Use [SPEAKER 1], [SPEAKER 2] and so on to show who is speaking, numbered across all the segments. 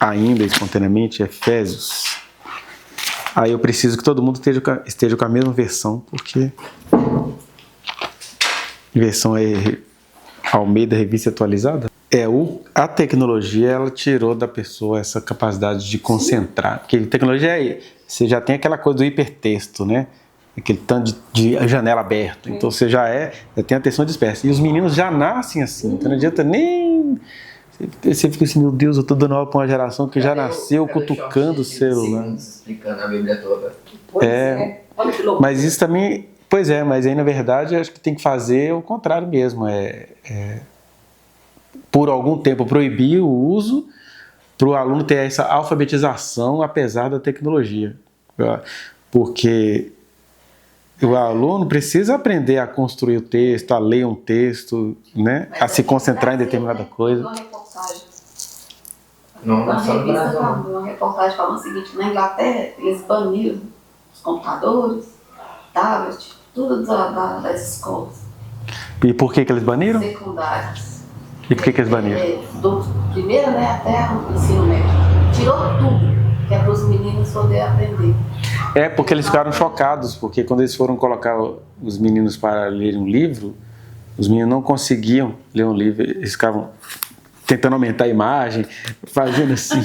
[SPEAKER 1] ainda espontaneamente Efésios. Aí eu preciso que todo mundo esteja com a mesma versão, porque a versão é Almeida Revista Atualizada. A tecnologia, ela tirou da pessoa essa capacidade de concentrar. Porque a tecnologia, você já tem aquela coisa do hipertexto, né? Aquele tanto de janela aberta. Então você já tem atenção dispersa. E os meninos já nascem assim, então não adianta nem... Você fica assim, meu Deus, eu tô dando aula pra uma geração que já nasceu cutucando o celular.
[SPEAKER 2] Explicando a Bíblia toda.
[SPEAKER 3] Pois é. Olha que louco.
[SPEAKER 1] Mas isso também... Pois é, mas aí na verdade eu acho que tem que fazer o contrário mesmo. Por algum tempo proibir o uso para o aluno ter essa alfabetização apesar da tecnologia. Porque o aluno precisa aprender a construir o texto, a ler um texto, né? A se concentrar em determinada coisa.
[SPEAKER 3] Uma reportagem.
[SPEAKER 2] Não só no Brasil.
[SPEAKER 3] Uma reportagem falando o seguinte: na Inglaterra, eles baniram os computadores, tablets, tudo das escolas.
[SPEAKER 1] E por que eles baniram?
[SPEAKER 3] Secundárias.
[SPEAKER 1] E por que eles baniram?
[SPEAKER 3] Do primeiro, né, até o ensino médio. Tirou tudo, que é para os meninos poderem aprender.
[SPEAKER 1] Porque eles ficaram chocados, porque quando eles foram colocar os meninos para lerem um livro, os meninos não conseguiam ler um livro, eles ficavam tentando aumentar a imagem, fazendo assim.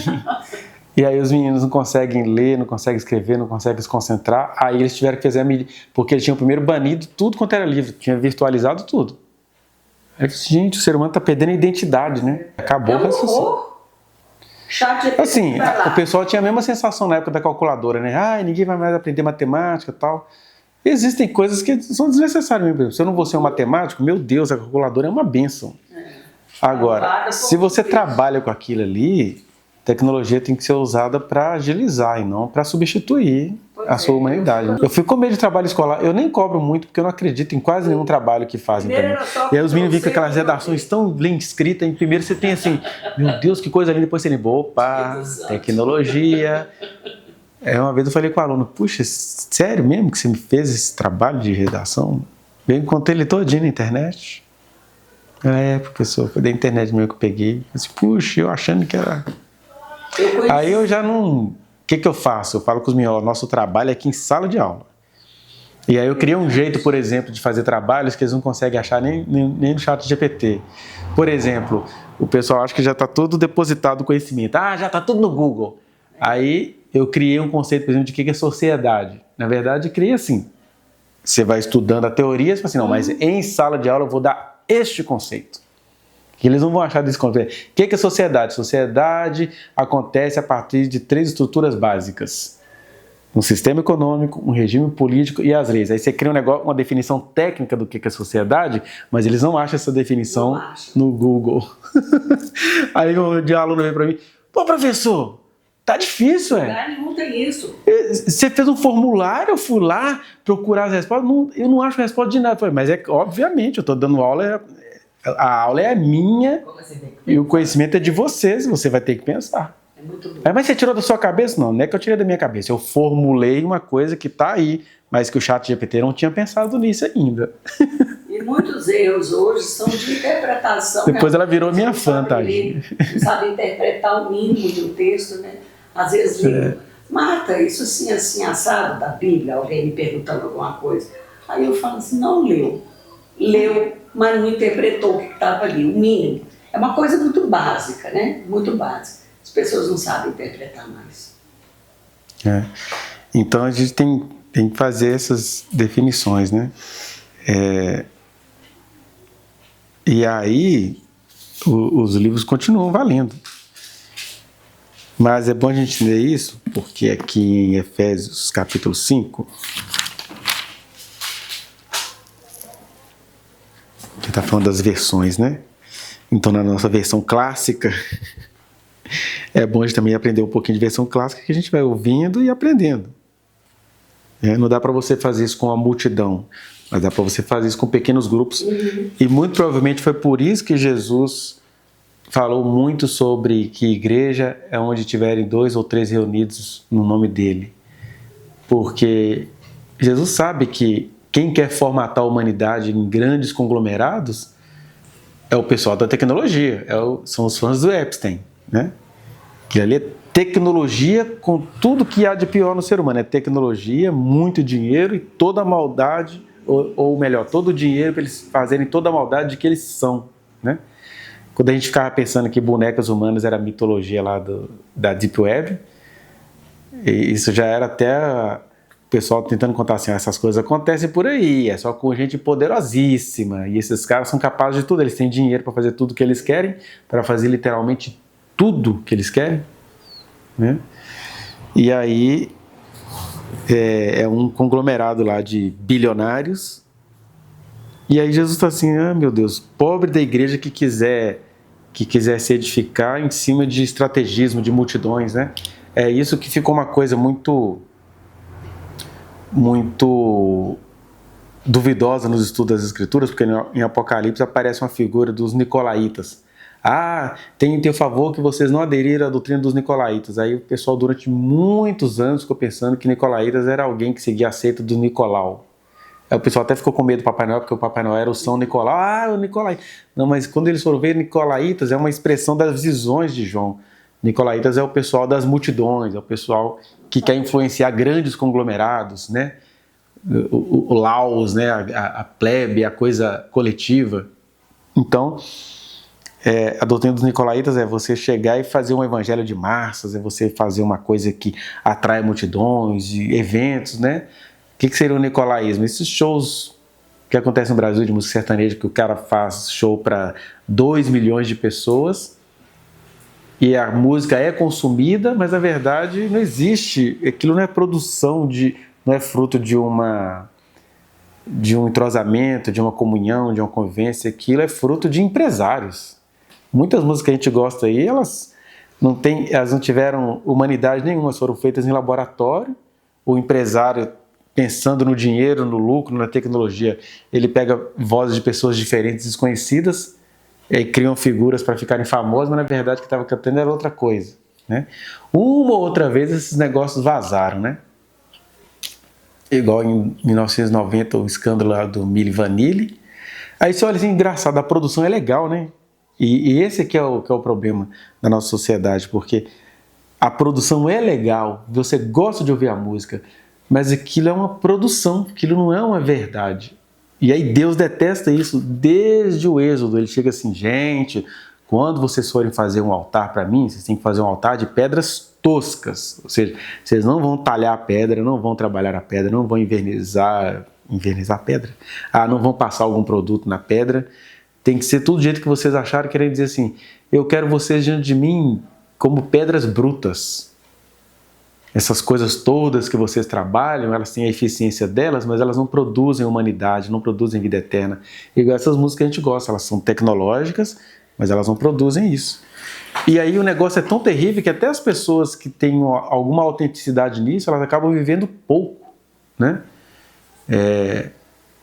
[SPEAKER 1] E aí os meninos não conseguem ler, não conseguem escrever, não conseguem se concentrar. Aí eles tiveram que fazer a medida, porque eles tinham primeiro banido tudo quanto era livro, tinha virtualizado tudo. Aí, gente, o ser humano está perdendo a identidade, né? Acabou o raciocínio. Assim, o pessoal tinha a mesma sensação na época da calculadora, né? Ninguém vai mais aprender matemática e tal. Existem coisas que são desnecessárias mesmo. Se eu não vou ser um matemático, meu Deus, a calculadora é uma bênção. Agora, se você trabalha com aquilo ali, tecnologia tem que ser usada para agilizar e não para substituir a sua humanidade. Eu fico com medo de trabalho escolar. Eu nem cobro muito porque eu não acredito em quase nenhum trabalho que fazem também. E aí os meninos ficam com aquelas redações tão bem escritas. Em primeiro você tem assim, meu Deus, que coisa linda. Depois você lembra, opa, tecnologia. Uma vez eu falei com o aluno, puxa, sério mesmo que você me fez esse trabalho de redação? Eu encontrei ele todinho na internet. Professor, foi da internet mesmo que eu peguei. Eu disse, puxa, eu achando que era... Aí eu já não... O que eu faço? Eu falo com os meninos, nosso trabalho é aqui em sala de aula. E aí eu criei um jeito, por exemplo, de fazer trabalhos que eles não conseguem achar nem no ChatGPT. Por exemplo, o pessoal acha que já está todo depositado o conhecimento. Já está tudo no Google. Aí eu criei um conceito, por exemplo, de que é sociedade. Na verdade, criei assim. Você vai estudando a teoria, você fala assim, não, mas em sala de aula eu vou dar este conceito. Que eles não vão achar desse conceito. O que é sociedade? Sociedade acontece a partir de 3 estruturas básicas. Um sistema econômico, um regime político e as leis. Aí você cria uma definição técnica do que é sociedade, mas eles não acham essa definição no Google. Aí o aluno veio para mim, pô, professor, tá difícil,
[SPEAKER 3] Não tem isso.
[SPEAKER 1] Você fez um formulário, eu fui lá procurar as respostas, eu não acho resposta de nada. Eu falei, mas obviamente, eu estou dando aula, a aula é minha e o conhecimento é de vocês, você vai ter que pensar.
[SPEAKER 3] É muito bom.
[SPEAKER 1] Mas você tirou da sua cabeça? Não é que eu tirei da minha cabeça. Eu formulei uma coisa que está aí, mas que o ChatGPT não tinha pensado nisso ainda.
[SPEAKER 4] E muitos erros hoje são de interpretação.
[SPEAKER 1] Depois ela virou minha fã, tadinha.
[SPEAKER 4] Não sabe interpretar o mínimo de um texto, né? Às vezes digo, Marta, isso assim, assim, assado da Bíblia, alguém me perguntando alguma coisa. Aí eu falo assim, não leu. Leu, mas não interpretou o que estava ali, o mínimo. É uma coisa muito básica, né? Muito básica. As pessoas não sabem interpretar mais.
[SPEAKER 1] Então a gente tem que fazer essas definições, né? E aí os livros continuam valendo. Mas é bom a gente entender isso, porque aqui em Efésios capítulo 5, que está falando das versões, né? Então na nossa versão clássica, é bom a gente também aprender um pouquinho de versão clássica, que a gente vai ouvindo e aprendendo. Não dá para você fazer isso com a multidão, mas dá para você fazer isso com pequenos grupos. E muito provavelmente foi por isso que Jesus falou muito sobre que igreja é onde tiverem 2 ou 3 reunidos no nome dele. Porque Jesus sabe que quem quer formatar a humanidade em grandes conglomerados é o pessoal da tecnologia, são os fãs do Epstein, né? Aquilo ali é tecnologia com tudo que há de pior no ser humano. É tecnologia, muito dinheiro e toda a maldade, ou melhor, todo o dinheiro para eles fazerem toda a maldade de que eles são, né? Quando a gente ficava pensando que bonecas humanas era a mitologia lá da Deep Web, isso já era até o pessoal tentando contar assim, essas coisas acontecem por aí, é só com gente poderosíssima, e esses caras são capazes de tudo, eles têm dinheiro para fazer tudo que eles querem, para fazer literalmente tudo que eles querem, né? E aí é um conglomerado lá de bilionários, e aí Jesus está assim, meu Deus, pobre da igreja que quiser se edificar em cima de estrategismo, de multidões, né? É isso que ficou uma coisa muito duvidosa nos estudos das Escrituras, porque em Apocalipse aparece uma figura dos Nicolaitas. Tenho o favor que vocês não aderiram à doutrina dos Nicolaitas. Aí o pessoal durante muitos anos ficou pensando que Nicolaitas era alguém que seguia a seita do Nicolau. Aí o pessoal até ficou com medo do Papai Noel, porque o Papai Noel era o São Nicolau. O Nicolai. Não, mas quando eles foram ver Nicolaitas, é uma expressão das visões de João. Nicolaitas é o pessoal das multidões, é o pessoal que quer influenciar grandes conglomerados, né? O Laos, né? A plebe, a coisa coletiva. Então, a doutrina dos Nicolaitas é você chegar e fazer um evangelho de massas, é você fazer uma coisa que atrai multidões, eventos, né? O que seria o nicolaísmo? Esses shows que acontecem no Brasil de música sertaneja, que o cara faz show para 2 milhões de pessoas e a música é consumida, mas na verdade não existe, aquilo não é produção, não é fruto de um entrosamento, de uma comunhão, de uma convivência, aquilo é fruto de empresários. Muitas músicas que a gente gosta aí, elas não tiveram humanidade nenhuma, foram feitas em laboratório, o empresário pensando no dinheiro, no lucro, na tecnologia, ele pega vozes de pessoas diferentes, desconhecidas, e criam figuras para ficarem famosas, mas na verdade o que estava cantando era outra coisa, né? Uma ou outra vez esses negócios vazaram, né? Igual em 1990 o escândalo lá do Milli Vanilli. Aí você olha assim, engraçado, a produção é legal, né? E esse aqui é o problema da nossa sociedade, porque a produção é legal, você gosta de ouvir a música, mas aquilo é uma produção, aquilo não é uma verdade. E aí Deus detesta isso desde o Êxodo. Ele chega assim, gente, quando vocês forem fazer um altar para mim, vocês têm que fazer um altar de pedras toscas. Ou seja, vocês não vão talhar a pedra, não vão trabalhar a pedra, não vão envernizar a pedra. Não vão passar algum produto na pedra. Tem que ser tudo do jeito que vocês acharam, querendo dizer assim, eu quero vocês diante de mim como pedras brutas. Essas coisas todas que vocês trabalham, elas têm a eficiência delas, mas elas não produzem humanidade, não produzem vida eterna. Igual essas músicas que a gente gosta, elas são tecnológicas, mas elas não produzem isso. E aí o negócio é tão terrível que até as pessoas que têm alguma autenticidade nisso, elas acabam vivendo pouco, né?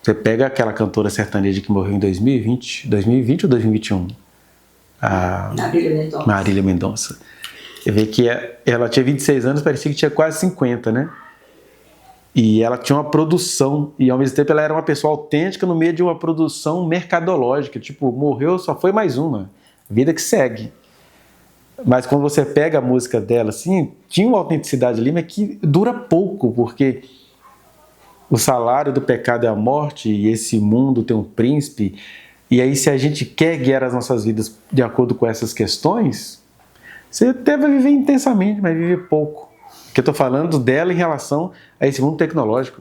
[SPEAKER 1] Você pega aquela cantora sertaneja que morreu em 2020 ou 2021? Marília Mendonça. Você vê que ela tinha 26 anos, parecia que tinha quase 50, né? E ela tinha uma produção, e ao mesmo tempo ela era uma pessoa autêntica no meio de uma produção mercadológica. Tipo, morreu, só foi mais uma. Vida que segue. Mas quando você pega a música dela, assim, tinha uma autenticidade ali, mas que dura pouco, porque o salário do pecado é a morte, e esse mundo tem um príncipe. E aí, se a gente quer guiar as nossas vidas de acordo com essas questões, você até vai viver intensamente, mas vive pouco. Porque eu estou falando dela em relação a esse mundo tecnológico.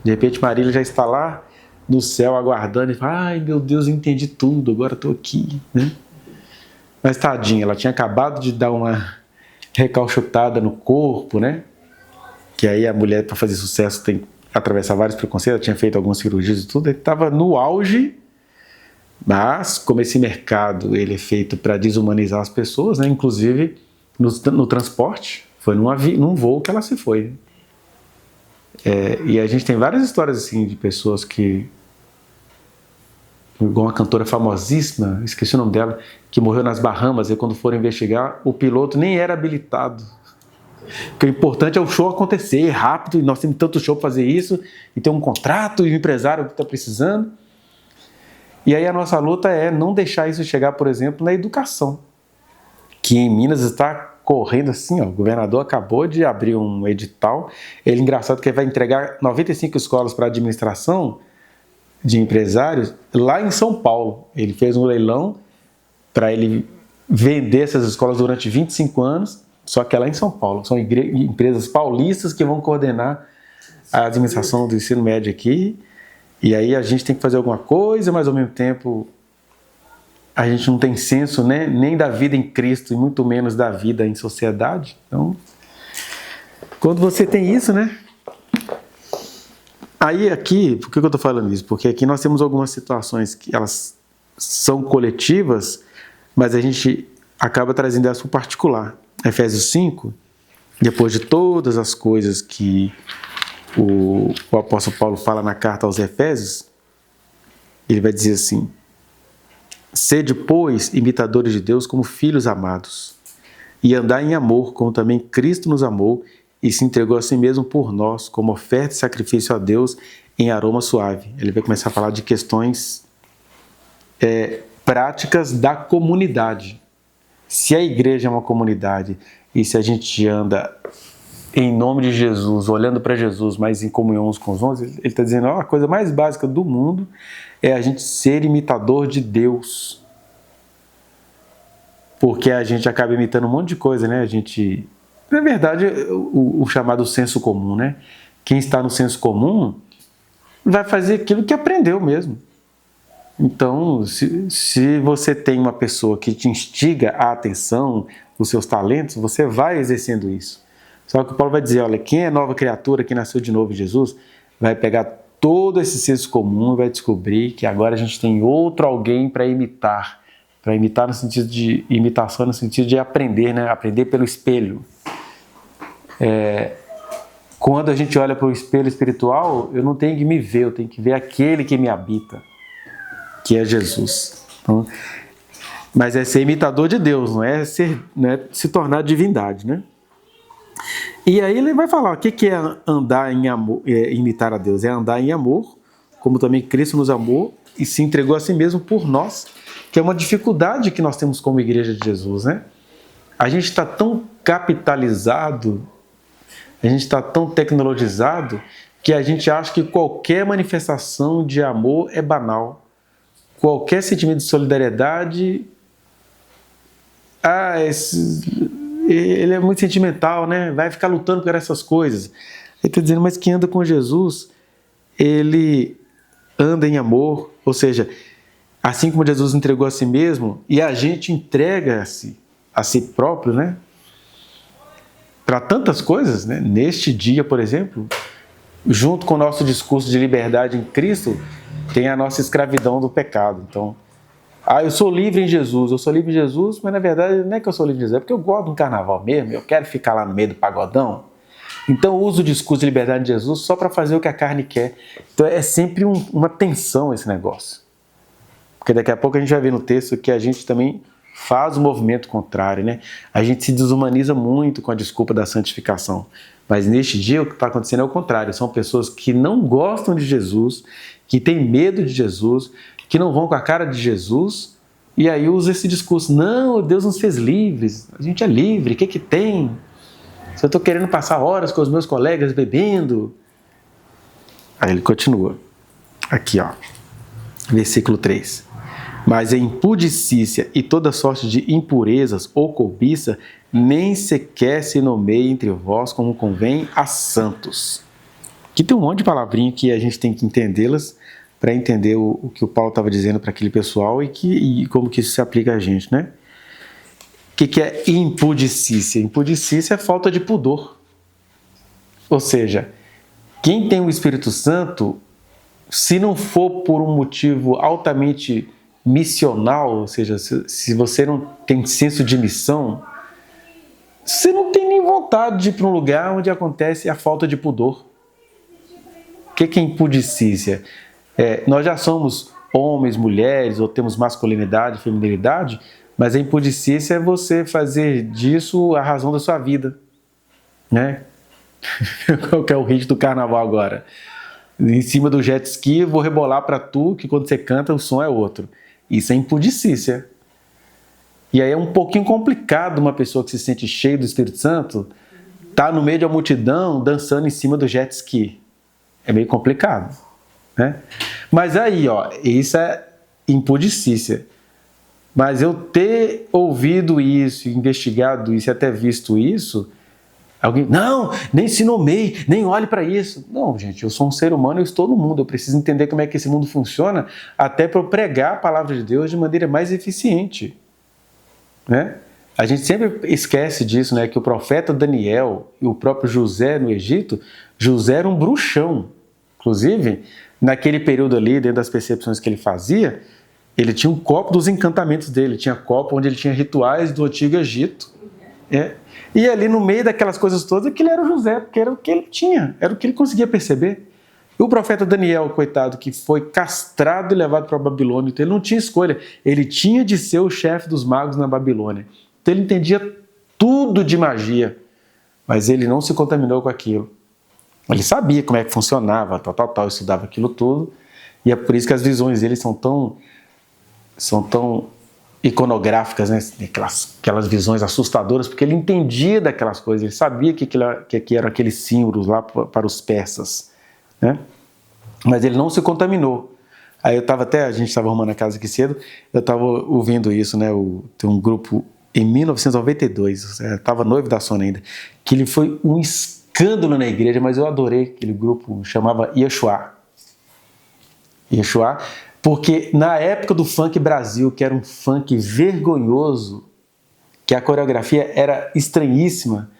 [SPEAKER 1] De repente, Marília já está lá no céu aguardando e fala, ai meu Deus, eu entendi tudo, agora estou aqui, né? Mas tadinha, ela tinha acabado de dar uma recalchutada no corpo, né? Que aí a mulher, para fazer sucesso, tem que atravessar vários preconceitos, ela tinha feito algumas cirurgias e tudo, ele estava no auge. Mas, como esse mercado ele é feito para desumanizar as pessoas, né? Inclusive no transporte, foi num voo que ela se foi. E a gente tem várias histórias assim de pessoas que, igual uma cantora famosíssima, esqueci o nome dela, que morreu nas Bahamas, e quando foram investigar, o piloto nem era habilitado. Porque o importante é o show acontecer rápido, e nós temos tanto show para fazer isso, e tem um contrato, e o empresário que está precisando. E aí a nossa luta é não deixar isso chegar, por exemplo, na educação, que em Minas está correndo assim, ó. O governador acabou de abrir um edital. Ele, engraçado que ele vai entregar 95 escolas para administração de empresários lá em São Paulo. Ele fez um leilão para ele vender essas escolas durante 25 anos, só que é lá em São Paulo. São empresas paulistas que vão coordenar a administração do ensino médio aqui. E aí a gente tem que fazer alguma coisa, mas ao mesmo tempo a gente não tem senso, né, nem da vida em Cristo e muito menos da vida em sociedade. Então, quando você tem isso, né? Aí aqui, por que eu estou falando isso? Porque aqui nós temos algumas situações que elas são coletivas, mas a gente acaba trazendo essa para o particular. Efésios 5, depois de todas as coisas que o apóstolo Paulo fala na carta aos Efésios, ele vai dizer assim: sede, pois, imitadores de Deus como filhos amados, e andai em amor, como também Cristo nos amou e se entregou a si mesmo por nós, como oferta e sacrifício a Deus em aroma suave. Ele vai começar a falar de questões práticas da comunidade. Se a igreja é uma comunidade e se a gente anda em nome de Jesus, olhando para Jesus, mas em comunhão uns com os outros, ele está dizendo, a coisa mais básica do mundo é a gente ser imitador de Deus. Porque a gente acaba imitando um monte de coisa, né? A gente, na verdade, o chamado senso comum, né? Quem está no senso comum vai fazer aquilo que aprendeu mesmo. Então, se você tem uma pessoa que te instiga a atenção, os seus talentos, você vai exercendo isso. Só que o Paulo vai dizer, olha, quem é nova criatura, que nasceu de novo em Jesus, vai pegar todo esse senso comum e vai descobrir que agora a gente tem outro alguém para imitar no sentido de imitação, no sentido de aprender, né? Aprender pelo espelho. Quando a gente olha para o espelho espiritual, eu não tenho que me ver, eu tenho que ver aquele que me habita, que é Jesus. Então, mas é ser imitador de Deus, não é se tornar divindade, né? E aí ele vai falar, o que é andar em amor, imitar a Deus? É andar em amor, como também Cristo nos amou e se entregou a si mesmo por nós, que é uma dificuldade que nós temos como igreja de Jesus, né? A gente está tão capitalizado, a gente está tão tecnologizado, que a gente acha que qualquer manifestação de amor é banal. Qualquer sentimento de solidariedade, ele é muito sentimental, né? Vai ficar lutando por essas coisas. Ele está dizendo, mas quem anda com Jesus, ele anda em amor, ou seja, assim como Jesus entregou a si mesmo, e a gente entrega-se a si próprio, né? Para tantas coisas, né? Neste dia, por exemplo, junto com o nosso discurso de liberdade em Cristo, tem a nossa escravidão do pecado. Então, eu sou livre em Jesus, mas na verdade não é que eu sou livre em Jesus, é porque eu gosto do carnaval mesmo, eu quero ficar lá no meio do pagodão. Então eu uso o discurso de liberdade de Jesus só para fazer o que a carne quer. Então é sempre uma tensão esse negócio. Porque daqui a pouco a gente vai ver no texto que a gente também faz o movimento contrário, né? A gente se desumaniza muito com a desculpa da santificação. Mas neste dia o que está acontecendo é o contrário. São pessoas que não gostam de Jesus, que têm medo de Jesus, que não vão com a cara de Jesus, e aí usa esse discurso, não, Deus nos fez livres, a gente é livre, o que tem? Se eu estou querendo passar horas com os meus colegas bebendo... Aí ele continua, aqui ó, versículo 3. Mas a impudicícia e toda sorte de impurezas ou cobiça nem sequer se nomeia entre vós como convém a santos. Aqui tem um monte de palavrinha que a gente tem que entendê-las para entender o que o Paulo estava dizendo para aquele pessoal e como que isso se aplica a gente, né? O que é impudicícia? Impudicícia é falta de pudor. Ou seja, quem tem o Espírito Santo, se não for por um motivo altamente missional, ou seja, se você não tem senso de missão, você não tem nem vontade de ir para um lugar onde acontece a falta de pudor. O que é impudicícia? Nós já somos homens, mulheres, ou temos masculinidade, feminilidade, mas a impudicícia é você fazer disso a razão da sua vida, né? Qual que é o hit do carnaval agora? Em cima do jet ski, vou rebolar para tu, que quando você canta o som é outro. Isso é impudicícia. E aí é um pouquinho complicado uma pessoa que se sente cheia do Espírito Santo tá no meio de uma multidão dançando em cima do jet ski. É meio complicado, né? Mas aí, ó, isso é impudicícia. Mas eu ter ouvido isso, investigado isso e até visto isso, alguém, não, nem se nomeie, nem olhe para isso. Não, gente, eu sou um ser humano, eu estou no mundo, eu preciso entender como é que esse mundo funciona até para eu pregar a palavra de Deus de maneira mais eficiente, né? A gente sempre esquece disso, né? Que o profeta Daniel e o próprio José no Egito, José era um bruxão. Inclusive, naquele período ali, dentro das percepções que ele fazia, ele tinha um copo dos encantamentos dele, tinha copo onde ele tinha rituais do Antigo Egito. E ali no meio daquelas coisas todas, aquele era o José, porque era o que ele tinha, era o que ele conseguia perceber. E o profeta Daniel, coitado, que foi castrado e levado para a Babilônia, então ele não tinha escolha, ele tinha de ser o chefe dos magos na Babilônia. Então ele entendia tudo de magia, mas ele não se contaminou com aquilo. Ele sabia como é que funcionava, tal, estudava aquilo tudo, e é por isso que as visões dele são tão iconográficas, né? Aquelas visões assustadoras, porque ele entendia daquelas coisas, ele sabia que eram aqueles símbolos lá para os persas, né? Mas ele não se contaminou. Aí a gente estava arrumando a casa aqui cedo, eu estava ouvindo isso, né? Tem um grupo em 1992, eu estava noivo da Sônia ainda, que ele foi um escândalo na igreja, mas eu adorei aquele grupo, chamava Yeshua, porque na época do funk Brasil, que era um funk vergonhoso, que a coreografia era estranhíssima,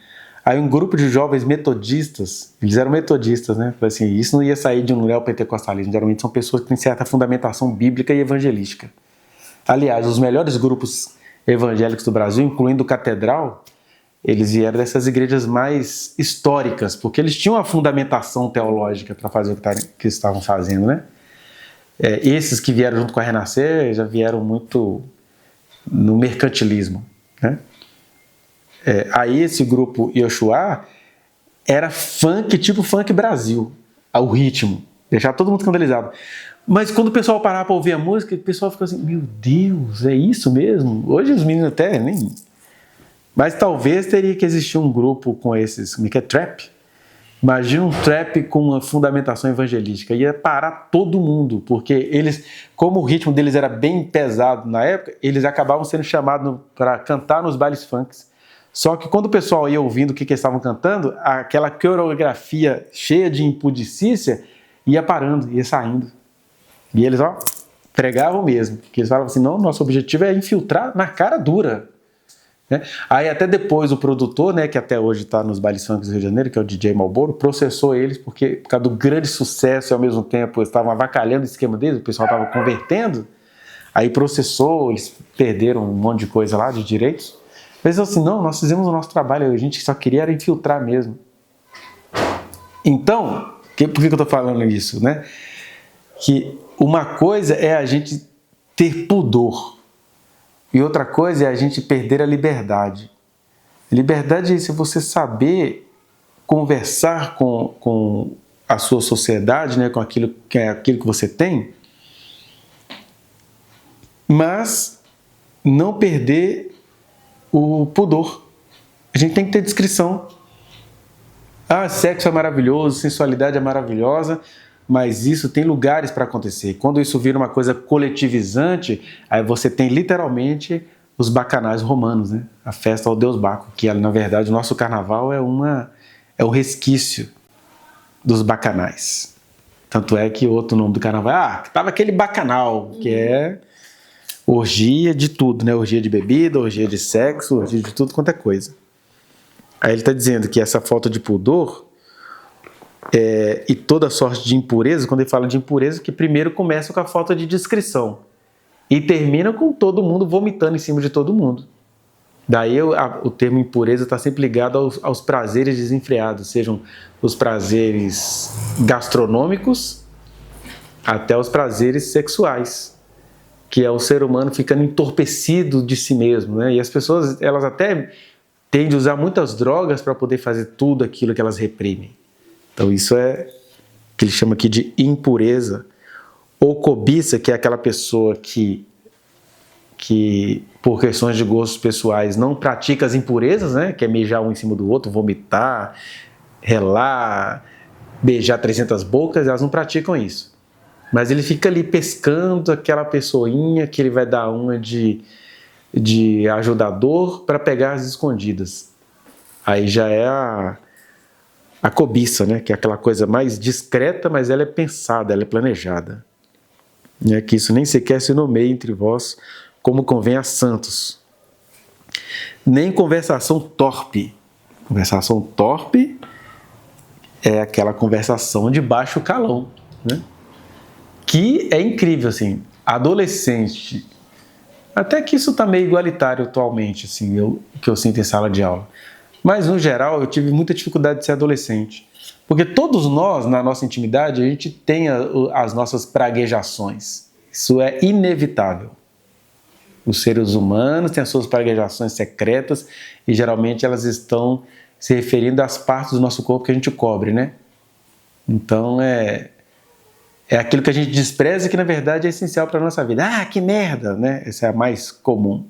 [SPEAKER 1] aí um grupo de jovens metodistas, eles eram metodistas, né? Assim, isso não ia sair de um neopentecostalismo, geralmente são pessoas que têm certa fundamentação bíblica e evangelística. Aliás, os melhores grupos evangélicos do Brasil, incluindo o Catedral, eles vieram dessas igrejas mais históricas, porque eles tinham uma fundamentação teológica para fazer o que estavam fazendo, né? Esses que vieram junto com a Renascer já vieram muito no mercantilismo, né? Aí esse grupo Yeshua era funk, tipo funk Brasil, o ritmo, deixar todo mundo escandalizado. Mas quando o pessoal parava para ouvir a música, o pessoal ficou assim, meu Deus, é isso mesmo? Hoje os meninos até nem... Mas talvez teria que existir um grupo com esses, como é que é? Trap? Imagina um trap com uma fundamentação evangelística, ia parar todo mundo, porque eles, como o ritmo deles era bem pesado na época, eles acabavam sendo chamados para cantar nos bailes funks. Só que quando o pessoal ia ouvindo o que eles estavam cantando, aquela coreografia cheia de impudicícia ia parando, ia saindo. E eles, pregavam mesmo, porque eles falavam assim, não, nosso objetivo é infiltrar na cara dura. Né? Aí até depois o produtor, né, que até hoje está nos bailes funk do Rio de Janeiro, que é o DJ Malboro, processou eles por causa do grande sucesso e ao mesmo tempo eles estavam avacalhando o esquema deles, o pessoal estava convertendo, aí processou, eles perderam um monte de coisa lá de direitos. Eles falaram assim, não, nós fizemos o nosso trabalho, a gente só queria era infiltrar mesmo. Então, por que eu estou falando isso, né? Que uma coisa é a gente ter pudor e outra coisa é a gente perder a liberdade. Liberdade é isso, é você saber conversar com a sua sociedade, né, com aquilo que você tem, mas não perder o pudor. A gente tem que ter discrição. Sexo é maravilhoso, sensualidade é maravilhosa, mas isso tem lugares para acontecer. Quando isso vira uma coisa coletivizante, aí você tem literalmente os bacanais romanos, né? A festa ao deus Baco, que na verdade o nosso carnaval é um resquício dos bacanais. Tanto é que outro nome do carnaval, estava aquele bacanal, que é orgia de tudo, né? Orgia de bebida, orgia de sexo, orgia de tudo quanto é coisa. Aí ele está dizendo que essa falta de pudor e toda sorte de impureza, quando ele fala de impureza, que primeiro começa com a falta de discrição e termina com todo mundo vomitando em cima de todo mundo. Daí o termo impureza está sempre ligado aos prazeres desenfreados, sejam os prazeres gastronômicos até os prazeres sexuais, que é o ser humano ficando entorpecido de si mesmo, né? E as pessoas, elas até tendem a usar muitas drogas para poder fazer tudo aquilo que elas reprimem. Então isso é o que ele chama aqui de impureza. Ou cobiça, que é aquela pessoa que que por questões de gostos pessoais não pratica as impurezas, né? Que é mijar um em cima do outro, vomitar, relar, beijar 300 bocas, elas não praticam isso. Mas ele fica ali pescando aquela pessoinha que ele vai dar uma de ajudador para pegar as escondidas. Aí já é a cobiça, né? Que é aquela coisa mais discreta, mas ela é pensada, ela é planejada. É que isso nem sequer se nomeia entre vós, como convém a santos. Nem conversação torpe. Conversação torpe é aquela conversação de baixo calão, né? Que é incrível, assim, adolescente. Até que isso está meio igualitário atualmente, assim, que eu sinto em sala de aula. Mas, no geral, eu tive muita dificuldade de ser adolescente. Porque todos nós, na nossa intimidade, a gente tem as nossas praguejações. Isso é inevitável. Os seres humanos têm as suas praguejações secretas e, geralmente, elas estão se referindo às partes do nosso corpo que a gente cobre, né? Então, é aquilo que a gente despreza e que, na verdade, é essencial para a nossa vida. Ah, que merda, né? Essa é a mais comum.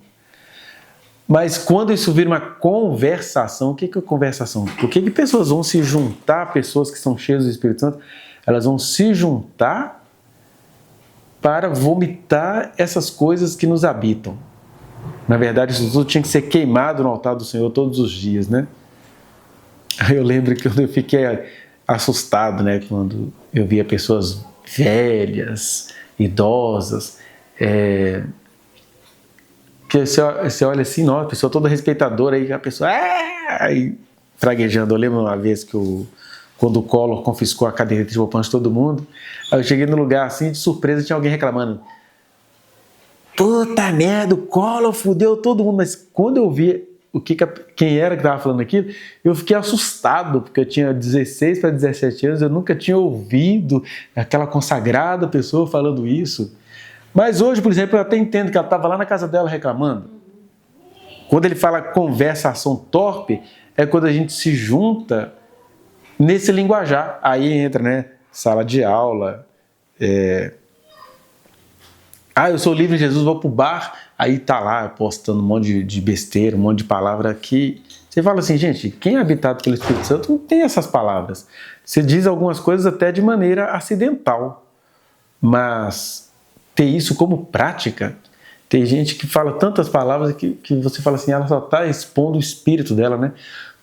[SPEAKER 1] Mas quando isso vira uma conversação, o que é conversação? Por que pessoas vão se juntar, pessoas que são cheias do Espírito Santo, elas vão se juntar para vomitar essas coisas que nos habitam? Na verdade, isso tudo tinha que ser queimado no altar do Senhor todos os dias, né? Eu lembro que eu fiquei assustado, né? Quando eu via pessoas velhas, idosas, que você olha assim, nossa, a pessoa toda respeitadora, aí a pessoa aí, fraguejando. Eu lembro uma vez que quando o Collor confiscou a caderneta de roupante de todo mundo, aí eu cheguei no lugar assim, de surpresa, tinha alguém reclamando. Puta merda, o Collor fudeu todo mundo. Mas quando eu vi quem era que estava falando aquilo, eu fiquei assustado, porque eu tinha 16 para 17 anos, eu nunca tinha ouvido aquela consagrada pessoa falando isso. Mas hoje, por exemplo, eu até entendo que ela estava lá na casa dela reclamando. Quando ele fala conversação torpe, é quando a gente se junta nesse linguajar. Aí entra, né? Sala de aula. Eu sou livre em Jesus, vou pro bar. Aí tá lá postando um monte de besteira, um monte de palavra que você fala assim, gente, quem é habitado pelo Espírito Santo não tem essas palavras. Você diz algumas coisas até de maneira acidental. Mas ter isso como prática, tem gente que fala tantas palavras que você fala assim, ela só está expondo o espírito dela, né?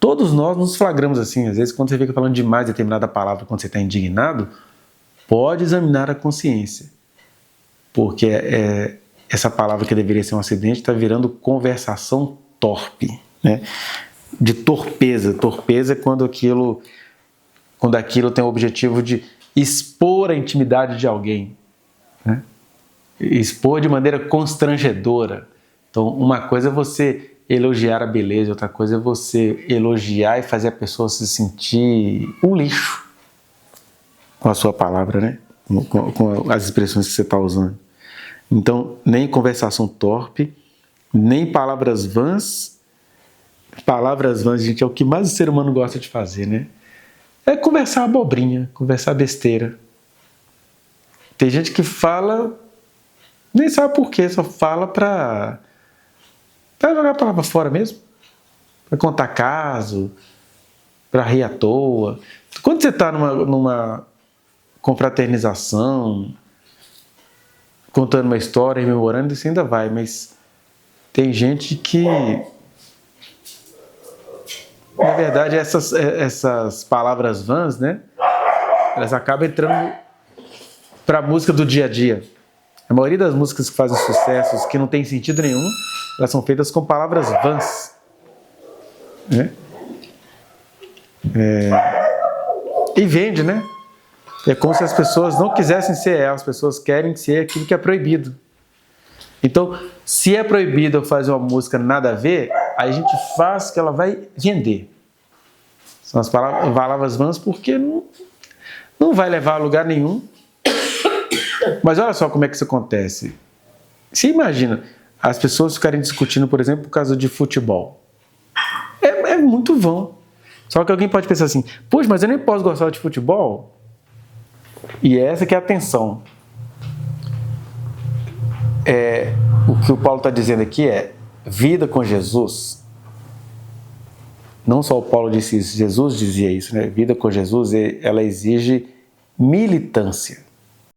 [SPEAKER 1] Todos nós nos flagramos assim, às vezes quando você fica falando demais determinada palavra, quando você está indignado, pode examinar a consciência, porque essa palavra que deveria ser um acidente está virando conversação torpe, né? De torpeza. Torpeza é quando aquilo tem o objetivo de expor a intimidade de alguém, né? Expor de maneira constrangedora. Então, uma coisa é você elogiar a beleza, outra coisa é você elogiar e fazer a pessoa se sentir um lixo com a sua palavra, né? Com as expressões que você está usando. Então, nem conversação torpe, nem palavras vãs. Palavras vãs, gente, é o que mais o ser humano gosta de fazer, né? É conversar abobrinha, conversar besteira. Tem gente que fala, nem sabe por quê, só fala para jogar a palavra fora mesmo, para contar caso, para rir à toa. Quando você está numa confraternização, contando uma história, rememorando, isso ainda vai, mas tem gente que, na verdade, essas palavras vãs, né, elas acabam entrando para a música do dia a dia. A maioria das músicas que fazem sucessos, que não tem sentido nenhum, elas são feitas com palavras vãs, né? E vende, né? É como se as pessoas não quisessem ser elas, as pessoas querem ser aquilo que é proibido. Então, se é proibido eu fazer uma música nada a ver, aí a gente faz que ela vai vender. São as palavras vãs porque não vai levar a lugar nenhum. Mas olha só como é que isso acontece. Você imagina as pessoas ficarem discutindo, por exemplo, por causa de futebol. É muito vão. Só que alguém pode pensar assim, poxa, mas eu nem posso gostar de futebol? E essa que é a tensão. o que o Paulo está dizendo aqui é vida com Jesus. Não só o Paulo disse isso, Jesus dizia isso, né? Vida com Jesus, ela exige militância.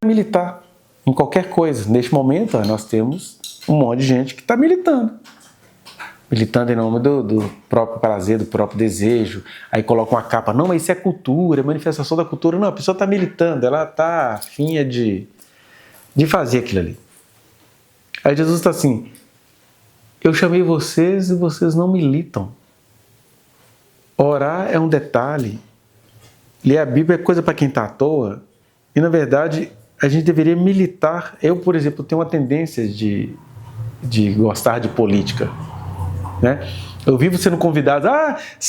[SPEAKER 1] Militar em qualquer coisa. Neste momento, nós temos um monte de gente que está militando. Militando em nome do próprio prazer, do próprio desejo. Aí coloca uma capa. Não, mas isso é cultura, é manifestação da cultura. Não, a pessoa está militando, ela está afim de fazer aquilo ali. Aí Jesus está assim, eu chamei vocês e vocês não militam. Orar é um detalhe. Ler a Bíblia é coisa para quem está à toa. E, na verdade, a gente deveria militar. Eu, por exemplo, tenho uma tendência de gostar de política. Né? Eu vivo sendo convidado.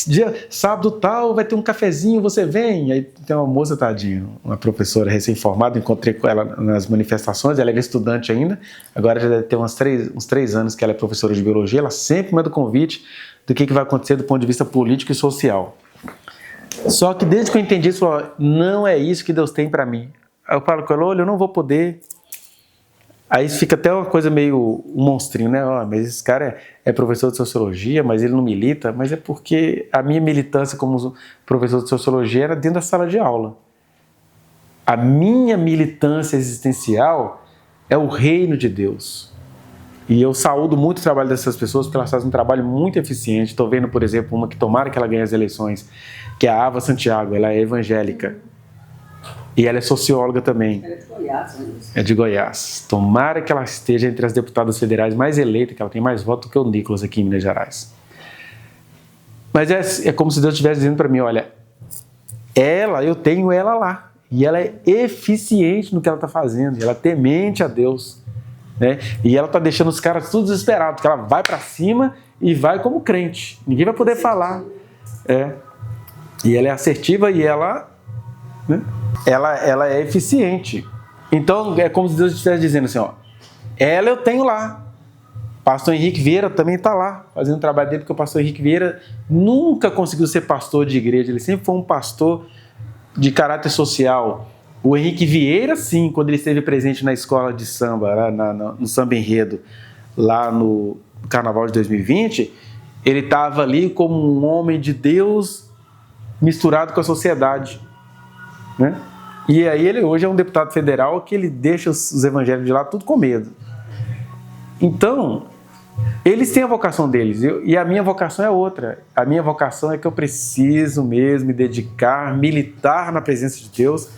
[SPEAKER 1] Dia sábado tal, vai ter um cafezinho, você vem. Aí tem uma moça, tadinha, uma professora recém-formada, encontrei com ela nas manifestações, ela era estudante ainda, agora já deve ter uns 3 anos que ela é professora de biologia, ela sempre manda convite do que vai acontecer do ponto de vista político e social. Só que desde que eu entendi isso, não é isso que Deus tem para mim. Aí eu falo com ela, olha, eu não vou poder. Aí fica até uma coisa meio um monstrinho, né? Mas esse cara é professor de sociologia, mas ele não milita. Mas é porque a minha militância como professor de sociologia era dentro da sala de aula. A minha militância existencial é o reino de Deus. E eu saúdo muito o trabalho dessas pessoas, porque elas fazem um trabalho muito eficiente. Estou vendo, por exemplo, uma que tomara que ela ganhe as eleições, que é a Ava Santiago, ela é evangélica. E ela é socióloga também.
[SPEAKER 4] Ela é de Goiás, né?
[SPEAKER 1] É de Goiás. Tomara que ela esteja entre as deputadas federais mais eleitas, que ela tem mais votos do que o Nicolas aqui em Minas Gerais. Mas é como se Deus estivesse dizendo para mim, olha, eu tenho ela lá. E ela é eficiente no que ela está fazendo. Ela é temente a Deus. Né? E ela está deixando os caras tudo desesperados, porque ela vai para cima e vai como crente. Ninguém vai poder falar. E ela é assertiva e ela... Né? Ela é eficiente. Então, é como se Deus estivesse dizendo assim, ela eu tenho lá. Pastor Henrique Vieira também está lá, fazendo o trabalho dele, porque o pastor Henrique Vieira nunca conseguiu ser pastor de igreja, ele sempre foi um pastor de caráter social. O Henrique Vieira, sim, quando ele esteve presente na escola de samba, no Samba Enredo, lá no Carnaval de 2020, ele estava ali como um homem de Deus misturado com a sociedade. Né? E aí ele hoje é um deputado federal que ele deixa os evangélicos de lá tudo com medo. Então, eles têm a vocação deles, e a minha vocação é outra. A minha vocação é que eu preciso mesmo me dedicar, militar na presença de Deus,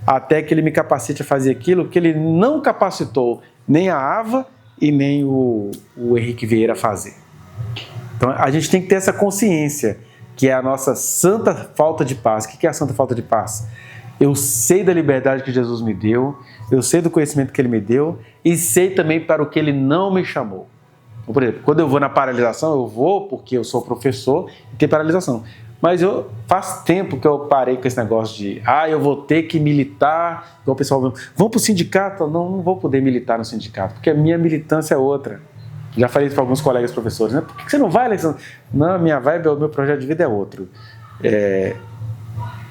[SPEAKER 1] até que Ele me capacite a fazer aquilo que Ele não capacitou nem a Ava e nem o Henrique Vieira a fazer. Então, a gente tem que ter essa consciência, que é a nossa santa falta de paz. O que é a santa falta de paz? Eu sei da liberdade que Jesus me deu, eu sei do conhecimento que Ele me deu e sei também para o que Ele não me chamou. Por exemplo, quando eu vou na paralisação, eu vou porque eu sou professor e tem paralisação. Mas faz tempo que eu parei com esse negócio de eu vou ter que militar. Igual o pessoal, vamos para o sindicato? Não vou poder militar no sindicato, porque a minha militância é outra. Já falei isso para alguns colegas professores, né? Por que você não vai, Alexandre? Não, a minha vibe, o meu projeto de vida é outro.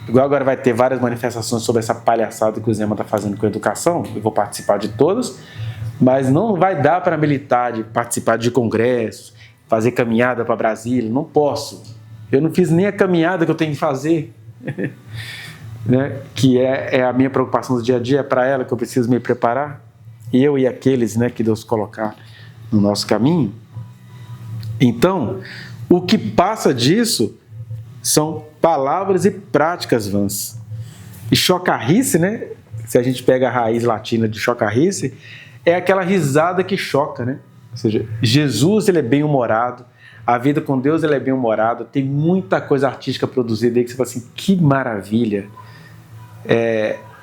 [SPEAKER 1] Igual agora vai ter várias manifestações sobre essa palhaçada que o Zema está fazendo com a educação, eu vou participar de todas, mas não vai dar para militar, de participar de congressos, fazer caminhada para Brasília, não posso. Eu não fiz nem a caminhada que eu tenho que fazer, né? Que é a minha preocupação do dia a dia, é para ela que eu preciso me preparar, e eu e aqueles, né, que Deus colocar no nosso caminho. Então, o que passa disso são palavras e práticas vãs. E chocarrice, né? Se a gente pega a raiz latina de chocarrice, é aquela risada que choca, né? Ou seja, Jesus, ele é bem-humorado, a vida com Deus, ele é bem-humorado, tem muita coisa artística produzida aí que você fala assim, que maravilha!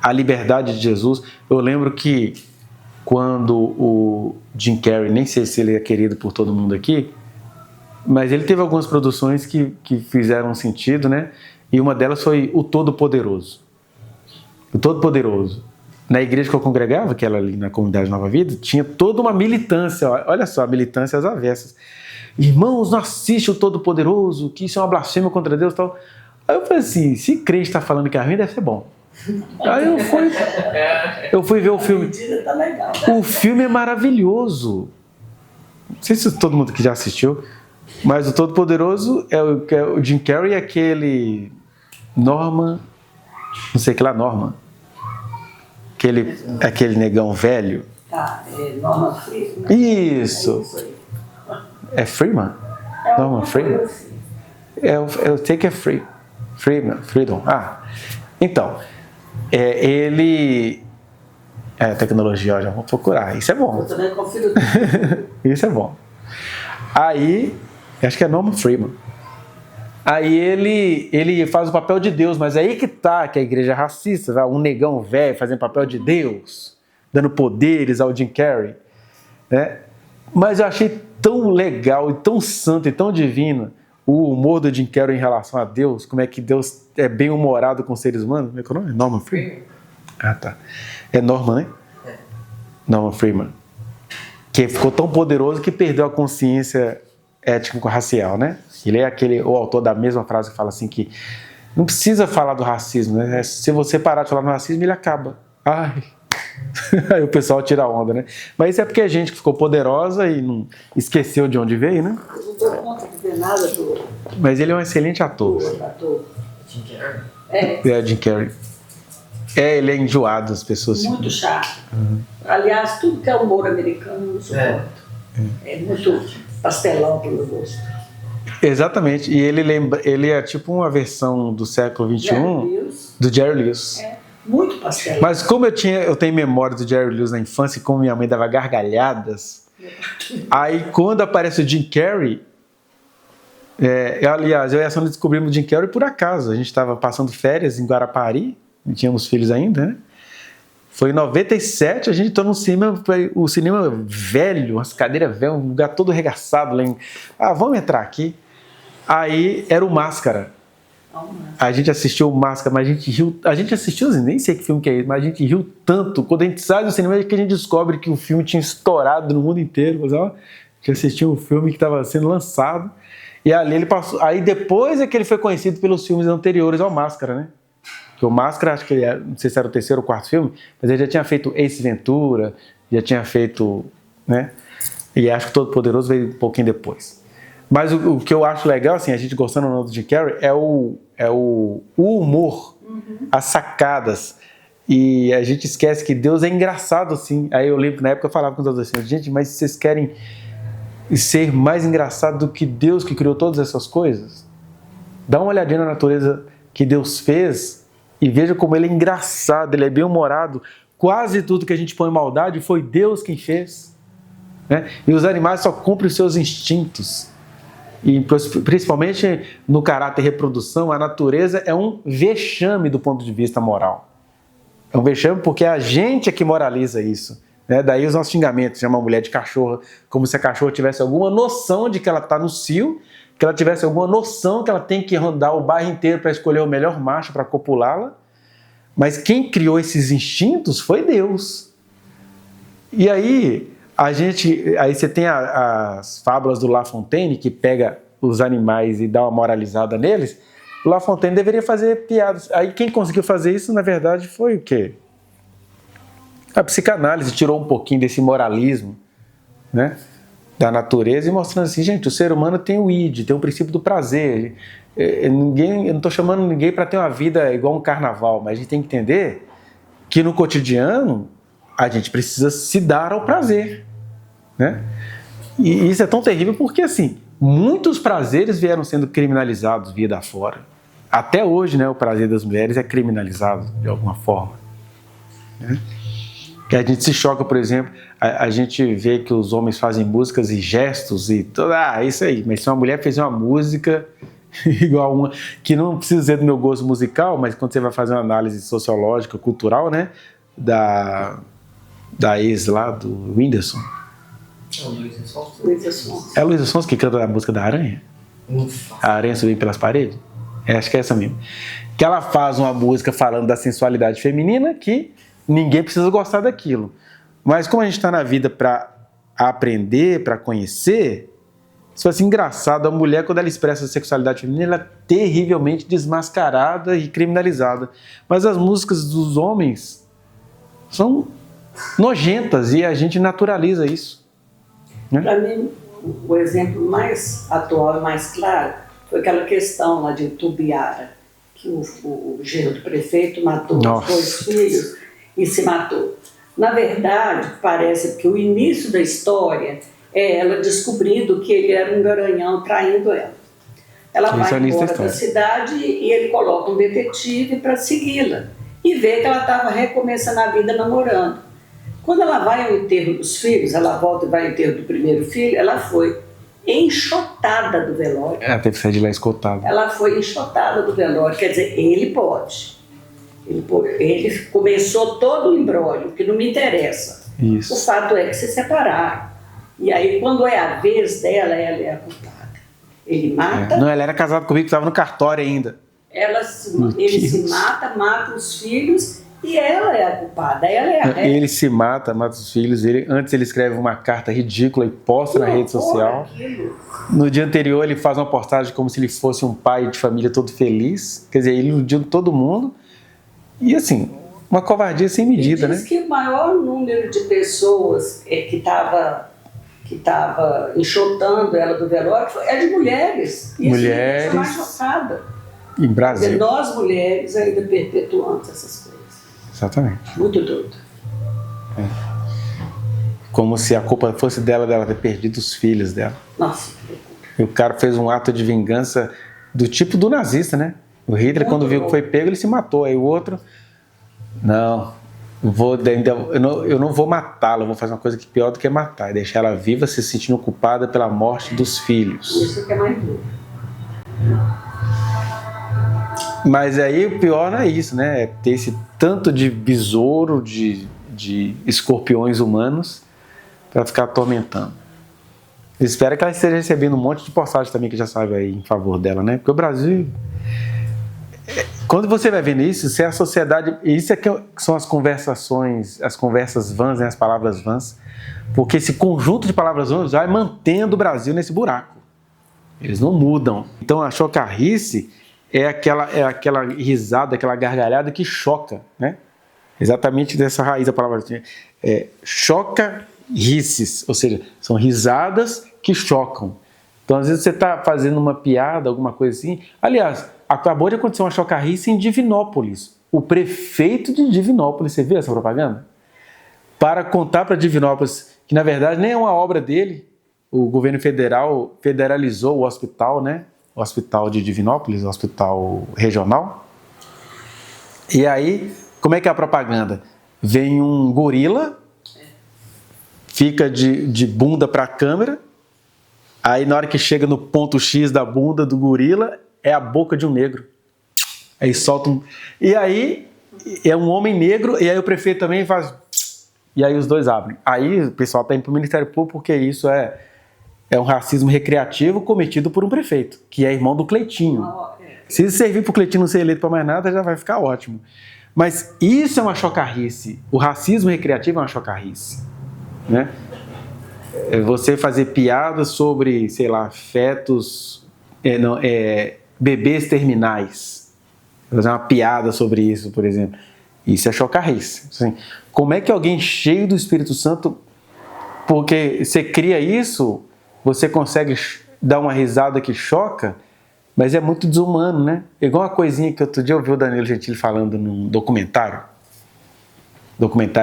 [SPEAKER 1] A liberdade de Jesus. Eu lembro que quando o Jim Carrey, nem sei se ele é querido por todo mundo aqui, mas ele teve algumas produções que fizeram sentido, né? E uma delas foi O Todo-Poderoso. O Todo-Poderoso. Na igreja que eu congregava, que era ali na comunidade Nova Vida, tinha toda uma militância, olha só, a militância às avessas. Irmãos, não assiste o Todo-Poderoso, que isso é uma blasfêmia contra Deus e tal. Aí eu falei assim, se crente está falando que é ruim, deve ser bom. Aí eu fui ver o filme. O filme é maravilhoso. Não sei se todo mundo que já assistiu, mas o Todo-Poderoso é o Jim Carrey e aquele Norman, não sei que lá, Norman. Aquele negão velho.
[SPEAKER 4] Tá, Norman Freeman.
[SPEAKER 1] Isso.
[SPEAKER 4] É isso aí.
[SPEAKER 1] É Freeman? Norman Freeman?
[SPEAKER 4] Assim.
[SPEAKER 1] Eu sei que é Freedom. Então, ele... tecnologia, já vou procurar. Isso é bom.
[SPEAKER 4] Eu também confiro tudo.
[SPEAKER 1] Isso é bom. Aí, acho que é Norman Freeman. Aí ele faz o papel de Deus, mas aí que tá, que a igreja é racista, um negão velho fazendo papel de Deus, dando poderes ao Jim Carrey, né? Mas eu achei tão legal e tão santo e tão divino o humor do Jim Carrey em relação a Deus, como é que Deus é bem humorado com os seres humanos. Como é que é o nome? Norman Freeman? Tá. É Norman, né? Norman Freeman. Que ficou tão poderoso que perdeu a consciência étnico-racial, né? Ele é o autor da mesma frase que fala assim que não precisa falar do racismo, né? Se você parar de falar do racismo, ele acaba. Aí o pessoal tira a onda, né? Mas isso é porque a gente que ficou poderosa e não esqueceu de onde veio, né?
[SPEAKER 4] Eu não dou conta de ver nada do
[SPEAKER 1] Mas ele é um excelente ator.
[SPEAKER 4] ator.
[SPEAKER 2] Jim Carrey.
[SPEAKER 1] É, Jim Carrey. Ele é enjoado, as pessoas.
[SPEAKER 4] Muito chato. Aliás, tudo que é humor americano eu não suporto. É muito pastelão pelo gosto.
[SPEAKER 1] Exatamente. E ele é tipo uma versão do século XXI do Jerry Lewis.
[SPEAKER 4] Muito pastelão.
[SPEAKER 1] Mas como eu tenho memória do Jerry Lewis na infância e como minha mãe dava gargalhadas, aí quando aparece o Jim Carrey, aliás, eu e a Sônia descobrimos o Jim Carrey por acaso. A gente estava passando férias em Guarapari, não tínhamos filhos ainda, né? Foi em 97, a gente entrou no cinema, o cinema velho, umas cadeiras velhas, um lugar todo arregaçado. Vamos entrar aqui. Aí era o Máscara. A gente assistiu o Máscara, mas a gente riu. A gente assistiu, nem sei que filme que é esse, mas a gente riu tanto. Quando a gente sai do cinema, é que a gente descobre que o filme tinha estourado no mundo inteiro. Mas, que assistiu um filme que estava sendo lançado. E ali ele passou. Aí depois é que ele foi conhecido pelos filmes anteriores ao Máscara, né? Porque o Máscara, acho que não sei se era o terceiro ou quarto filme, mas ele já tinha feito Ace Ventura, já tinha feito, né? E acho que Todo Poderoso veio um pouquinho depois. Mas o que eu acho legal, assim, a gente gostando ou não do Jim Carrey, é o humor, as sacadas. E a gente esquece que Deus é engraçado, assim. Aí eu lembro que na época eu falava com os adolescentes, gente, mas vocês querem ser mais engraçado do que Deus que criou todas essas coisas? Dá uma olhadinha na natureza que Deus fez e veja como ele é engraçado, ele é bem-humorado. Quase tudo que a gente põe em maldade foi Deus quem fez, né? E os animais só cumprem os seus instintos. E principalmente no caráter reprodução, a natureza é um vexame do ponto de vista moral. É um vexame porque a gente é que moraliza isso, né? Daí os nossos xingamentos, chama a mulher de cachorra, como se a cachorra tivesse alguma noção de que ela está no cio, que ela tivesse alguma noção que ela tem que rondar o bairro inteiro para escolher o melhor macho para copulá-la. Mas quem criou esses instintos foi Deus. E aí você tem as fábulas do La Fontaine, que pega os animais e dá uma moralizada neles. O La Fontaine deveria fazer piadas. Aí quem conseguiu fazer isso, na verdade, foi o quê? A psicanálise tirou um pouquinho desse moralismo, né, da natureza e mostrando assim, gente, o ser humano tem o id, tem o princípio do prazer. Eu não estou chamando ninguém para ter uma vida igual um carnaval, mas a gente tem que entender que no cotidiano a gente precisa se dar ao prazer, né? E isso é tão terrível porque, assim, muitos prazeres vieram sendo criminalizados via da fora. Até hoje, né, o prazer das mulheres é criminalizado de alguma forma, né? Que a gente se choca, por exemplo, a gente vê que os homens fazem músicas e gestos e tudo, isso aí, mas se uma mulher fez uma música igual uma, que não precisa dizer do meu gosto musical, mas quando você vai fazer uma análise sociológica, cultural, né, da ex lá, do Whindersson. É a Luísa Sons que canta a música da Aranha? A Aranha Subindo Pelas Paredes? Acho que é essa mesmo. Que ela faz uma música falando da sensualidade feminina que ninguém precisa gostar daquilo. Mas como a gente está na vida para aprender, para conhecer, se fosse engraçado, a mulher, quando ela expressa a sexualidade feminina, ela é terrivelmente desmascarada e criminalizada. Mas as músicas dos homens são nojentas e a gente naturaliza isso. né?
[SPEAKER 4] Para mim, o exemplo mais atual e mais claro foi aquela questão lá de Tubiara, que o genro do prefeito matou
[SPEAKER 1] Nossa.
[SPEAKER 4] os 2 filhos e se matou. Na verdade, parece que o início da história é ela descobrindo que ele era um garanhão traindo ela. Ela
[SPEAKER 1] Esse é o
[SPEAKER 4] vai
[SPEAKER 1] início da
[SPEAKER 4] embora da
[SPEAKER 1] história.
[SPEAKER 4] cidade e ele coloca um detetive para segui-la e vê que ela estava recomeçando a vida namorando. Quando ela vai ao enterro dos filhos, ela volta e vai ao enterro do primeiro filho, ela foi enxotada do velório.
[SPEAKER 1] Ela teve que sair de lá escoltada.
[SPEAKER 4] Ela foi enxotada do velório, quer dizer, ele pode. Ele começou todo o imbróglio, que não me interessa.
[SPEAKER 1] Isso.
[SPEAKER 4] O fato é que se separaram. E aí, quando é a vez dela, ela é a culpada. Ele mata,
[SPEAKER 1] Não, ela era casada comigo, estava no cartório ainda.
[SPEAKER 4] ele se mata os filhos e ela é a culpada. Ela é a ré.
[SPEAKER 1] Ele se mata os filhos. Antes ele escreve uma carta ridícula e posta na rede social. No dia anterior ele faz uma postagem como se ele fosse um pai de família todo feliz. Quer dizer, ele iludindo todo mundo. E assim, uma covardia sem medida,
[SPEAKER 4] Diz
[SPEAKER 1] né?
[SPEAKER 4] que o maior número de pessoas que estava enxotando ela do velório é de mulheres. Isso
[SPEAKER 1] Mulheres.
[SPEAKER 4] me deixa mais chocada.
[SPEAKER 1] Em
[SPEAKER 4] Porque
[SPEAKER 1] Brasília.
[SPEAKER 4] nós mulheres ainda perpetuamos essas coisas.
[SPEAKER 1] Exatamente.
[SPEAKER 4] Muito doido.
[SPEAKER 1] Como se a culpa fosse dela ter perdido os filhos dela.
[SPEAKER 4] Nossa, que loucura.
[SPEAKER 1] E o cara fez um ato de vingança do tipo do nazista, né? O Hitler, quando viu que foi pego, ele se matou. Aí o outro, não, eu não vou matá-la, eu vou fazer uma coisa que pior do que matar, é deixar ela viva se sentindo culpada pela morte dos filhos.
[SPEAKER 4] Isso que é mais duro.
[SPEAKER 1] Mas aí o pior não é isso, né? É ter esse tanto de besouro, de escorpiões humanos para ficar atormentando. Eu espero que ela esteja recebendo um monte de postagem também que já sabe aí em favor dela, né? Porque o Brasil... Quando você vai vendo isso, se a sociedade... Isso é que são as conversações, as conversas vãs, né? As palavras vãs. Porque esse conjunto de palavras vãs vai mantendo o Brasil nesse buraco. Eles não mudam. Então a chocarrice é aquela risada, aquela gargalhada que choca, né? Exatamente dessa raiz da palavra. Choca-rices, ou seja, são risadas que chocam. Então, às vezes, você está fazendo uma piada, alguma coisa assim. Aliás, acabou de acontecer uma chocarrice em Divinópolis. O prefeito de Divinópolis, você viu essa propaganda? Para contar para Divinópolis que, na verdade, nem é uma obra dele. O governo federal federalizou o hospital, né? O hospital de Divinópolis, o hospital regional. E aí, como é que é a propaganda? Vem um gorila, fica de bunda para a câmera, aí na hora que chega no ponto X da bunda do gorila, é a boca de um negro. Aí solta um... E aí, é um homem negro, e aí o prefeito também faz... E aí os dois abrem. Aí o pessoal está indo para o Ministério Público porque isso é um racismo recreativo cometido por um prefeito, que é irmão do Cleitinho. Se servir para o Cleitinho não ser eleito para mais nada, já vai ficar ótimo. Mas isso é uma chocarrice. O racismo recreativo é uma chocarrice, né? Você fazer piadas sobre, sei lá, fetos, bebês terminais. Fazer uma piada sobre isso, por exemplo. Isso é chocarrice. Assim, como é que alguém cheio do Espírito Santo, porque você cria isso, você consegue dar uma risada que choca, mas é muito desumano, né? Igual uma coisinha que outro dia eu vi o Danilo Gentili falando num documentário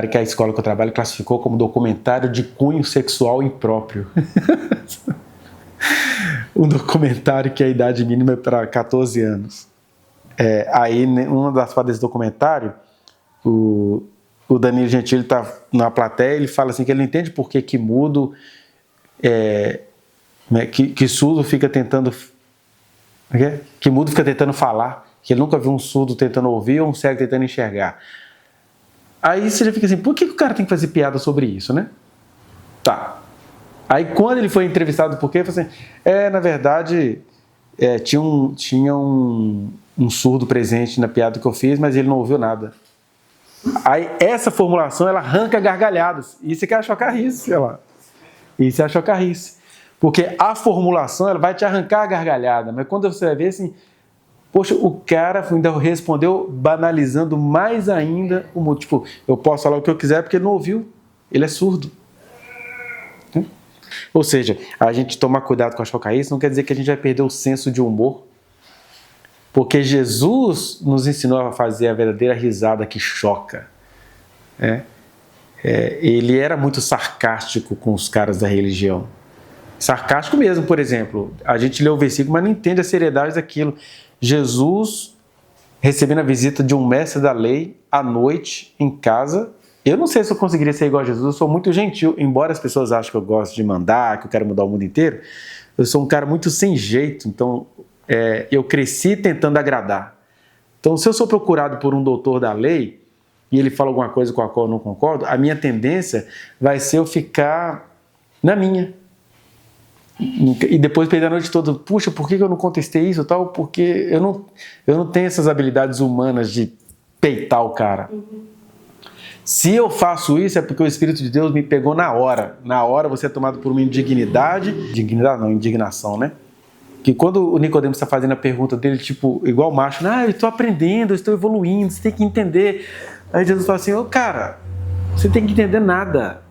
[SPEAKER 1] que a escola que eu trabalho classificou como documentário de cunho sexual impróprio. Um documentário que a idade mínima é para 14 anos. Aí, uma das partes desse documentário, o Danilo Gentili está na plateia, ele fala assim que ele não entende por que mudo, que surdo fica tentando... Que mudo fica tentando falar, que ele nunca viu um surdo tentando ouvir ou um cego tentando enxergar. Aí você já fica assim, por que o cara tem que fazer piada sobre isso, né? Tá. Aí quando ele foi entrevistado por quê, ele falou assim, na verdade, tinha um surdo presente na piada que eu fiz, mas ele não ouviu nada. Aí essa formulação, ela arranca gargalhadas. Isso é chocarrice, sei lá. Isso é chocarrice. Porque a formulação, ela vai te arrancar a gargalhada, mas quando você vai ver assim, poxa, o cara ainda respondeu banalizando mais ainda o motivo. Tipo, eu posso falar o que eu quiser porque ele não ouviu, ele é surdo. Ou seja, a gente tomar cuidado com a chocarrice não quer dizer que a gente vai perder o senso de humor, porque Jesus nos ensinou a fazer a verdadeira risada que choca. Ele era muito sarcástico com os caras da religião. Sarcástico mesmo, por exemplo. A gente lê o versículo, mas não entende a seriedade daquilo. Jesus recebendo a visita de um mestre da lei à noite em casa. Eu não sei se eu conseguiria ser igual a Jesus, eu sou muito gentil, embora as pessoas achem que eu gosto de mandar, que eu quero mudar o mundo inteiro. Eu sou um cara muito sem jeito, então eu cresci tentando agradar. Então, se eu sou procurado por um doutor da lei e ele fala alguma coisa com a qual eu não concordo, a minha tendência vai ser eu ficar na minha. E depois perder a noite toda, puxa, por que eu não contestei isso tal? Porque eu não tenho essas habilidades humanas de peitar o cara. Se eu faço isso é porque o Espírito de Deus me pegou na hora. Na hora você é tomado por uma indignação, né? Que quando o Nicodemo está fazendo a pergunta dele, tipo, igual macho, eu estou aprendendo, eu estou evoluindo, você tem que entender. Aí Jesus fala assim, cara, você tem que entender nada.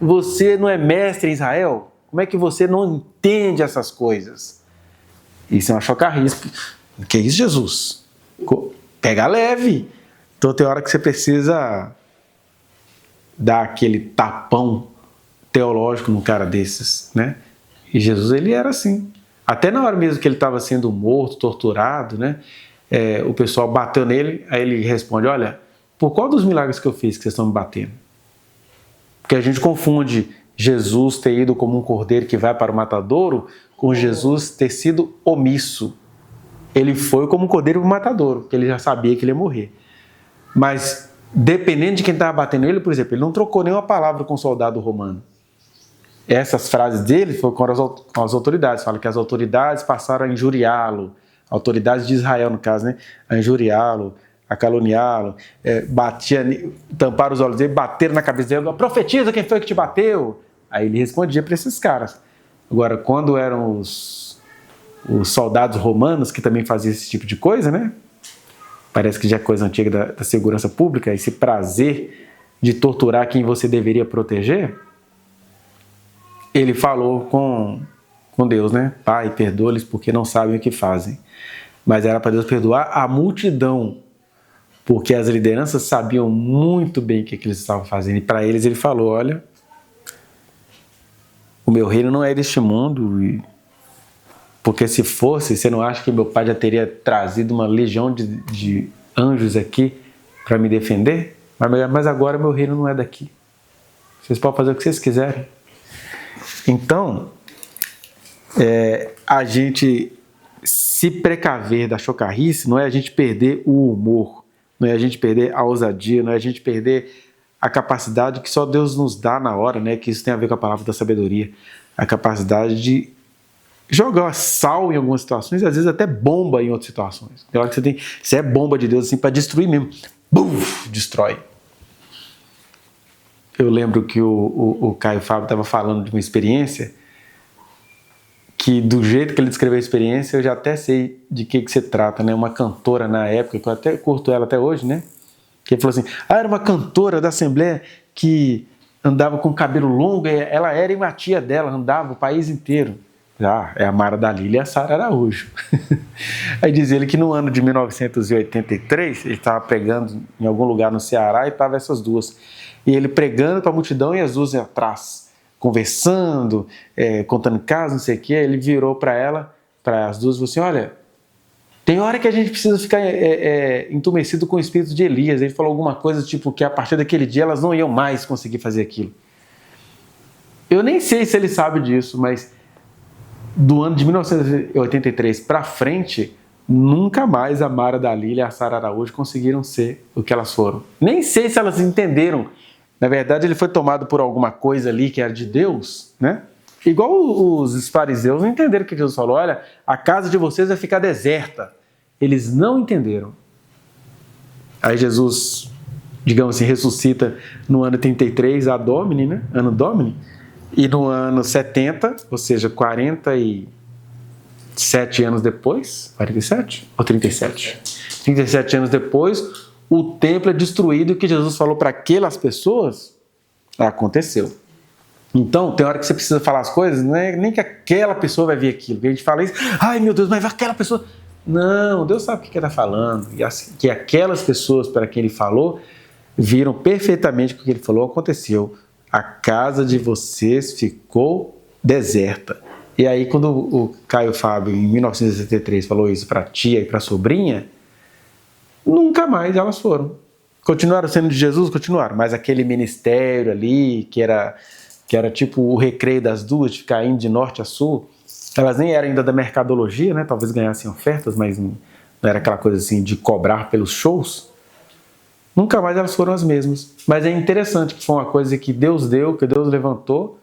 [SPEAKER 1] Você não é mestre em Israel? Como é que você não entende essas coisas? Isso é uma chocarrice. Que isso, Jesus? Pega leve. Então tem hora que você precisa dar aquele tapão teológico num cara desses, né? E Jesus, ele era assim. Até na hora mesmo que ele estava sendo morto, torturado, né? O pessoal bateu nele, aí ele responde, olha, por qual dos milagres que eu fiz que vocês estão me batendo? Porque a gente confunde Jesus ter ido como um cordeiro que vai para o matadouro com Jesus ter sido omisso. Ele foi como um cordeiro para o matadouro, porque ele já sabia que ele ia morrer. Mas, dependendo de quem estava batendo ele, por exemplo, ele não trocou nenhuma palavra com o soldado romano. Essas frases dele foram com as autoridades. Fala que as autoridades passaram a injuriá-lo. Autoridades de Israel, no caso, né? A injuriá-lo, a caluniá-lo, tamparam os olhos dele, bateram na cabeça dele, profetiza quem foi que te bateu. Aí ele respondia para esses caras. Agora, quando eram os soldados romanos, que também faziam esse tipo de coisa, né? Parece que já é coisa antiga da segurança pública, esse prazer de torturar quem você deveria proteger. Ele falou com Deus, né? Pai, perdoa-lhes porque não sabem o que fazem. Mas era para Deus perdoar a multidão, porque as lideranças sabiam muito bem o que eles estavam fazendo. E para eles ele falou, olha, o meu reino não é deste mundo, porque se fosse, você não acha que meu pai já teria trazido uma legião de anjos aqui para me defender? Mas agora meu reino não é daqui. Vocês podem fazer o que vocês quiserem. Então, a gente se precaver da chocarrice não é a gente perder o humor, não é a gente perder a ousadia, não é a gente perder a capacidade que só Deus nos dá na hora, né? Que isso tem a ver com a palavra da sabedoria, a capacidade de jogar sal em algumas situações, e às vezes até bomba em outras situações. Tem hora que você é bomba de Deus assim para destruir mesmo, buf, destrói. Eu lembro que o Caio Fábio estava falando de uma experiência que, do jeito que ele descreveu a experiência, eu já até sei de que se trata, né? Uma cantora na época, que eu até curto ela até hoje, né? Que ele falou assim, era uma cantora da Assembleia que andava com cabelo longo, ela era uma tia dela, andava o país inteiro. É a Mara Dalila e a Sara Araújo. Aí diz ele que no ano de 1983, ele estava pregando em algum lugar no Ceará e estava essas duas. E ele pregando para a multidão e as duas atrás, conversando, contando casos, não sei o quê. Ele virou para as duas, e falou assim, olha, tem hora que a gente precisa ficar entumecido com o espírito de Elias. Ele falou alguma coisa tipo que a partir daquele dia elas não iam mais conseguir fazer aquilo. Eu nem sei se ele sabe disso, mas do ano de 1983 para frente, nunca mais a Mara Dalila e a Sara Araújo conseguiram ser o que elas foram. Nem sei se elas entenderam. Na verdade, ele foi tomado por alguma coisa ali que era de Deus, né? Igual os fariseus não entenderam o que Jesus falou. Olha, a casa de vocês vai ficar deserta. Eles não entenderam. Aí Jesus, digamos assim, ressuscita no ano 33, a Domini, né? Ano Domini. E no ano 70, ou seja, 47 anos depois, 47 ou 37? 37 anos depois, o templo é destruído e o que Jesus falou para aquelas pessoas aconteceu. Então, tem hora que você precisa falar as coisas, não é nem que aquela pessoa vai ver aquilo. Que a gente fala isso, ai meu Deus, mas aquela pessoa... Não, Deus sabe o que ele está falando. E que aquelas pessoas para quem ele falou viram perfeitamente que o que ele falou aconteceu. A casa de vocês ficou deserta. E aí, quando o Caio Fábio, em 1963, falou isso para a tia e para a sobrinha, nunca mais elas foram. Continuaram sendo de Jesus? Continuaram. Mas aquele ministério ali, que era tipo o recreio das duas, de ficar indo de norte a sul, elas nem eram ainda da mercadologia, né? Talvez ganhassem ofertas, mas não era aquela coisa assim de cobrar pelos shows. Nunca mais elas foram as mesmas. Mas é interessante que foi uma coisa que Deus deu, que Deus levantou.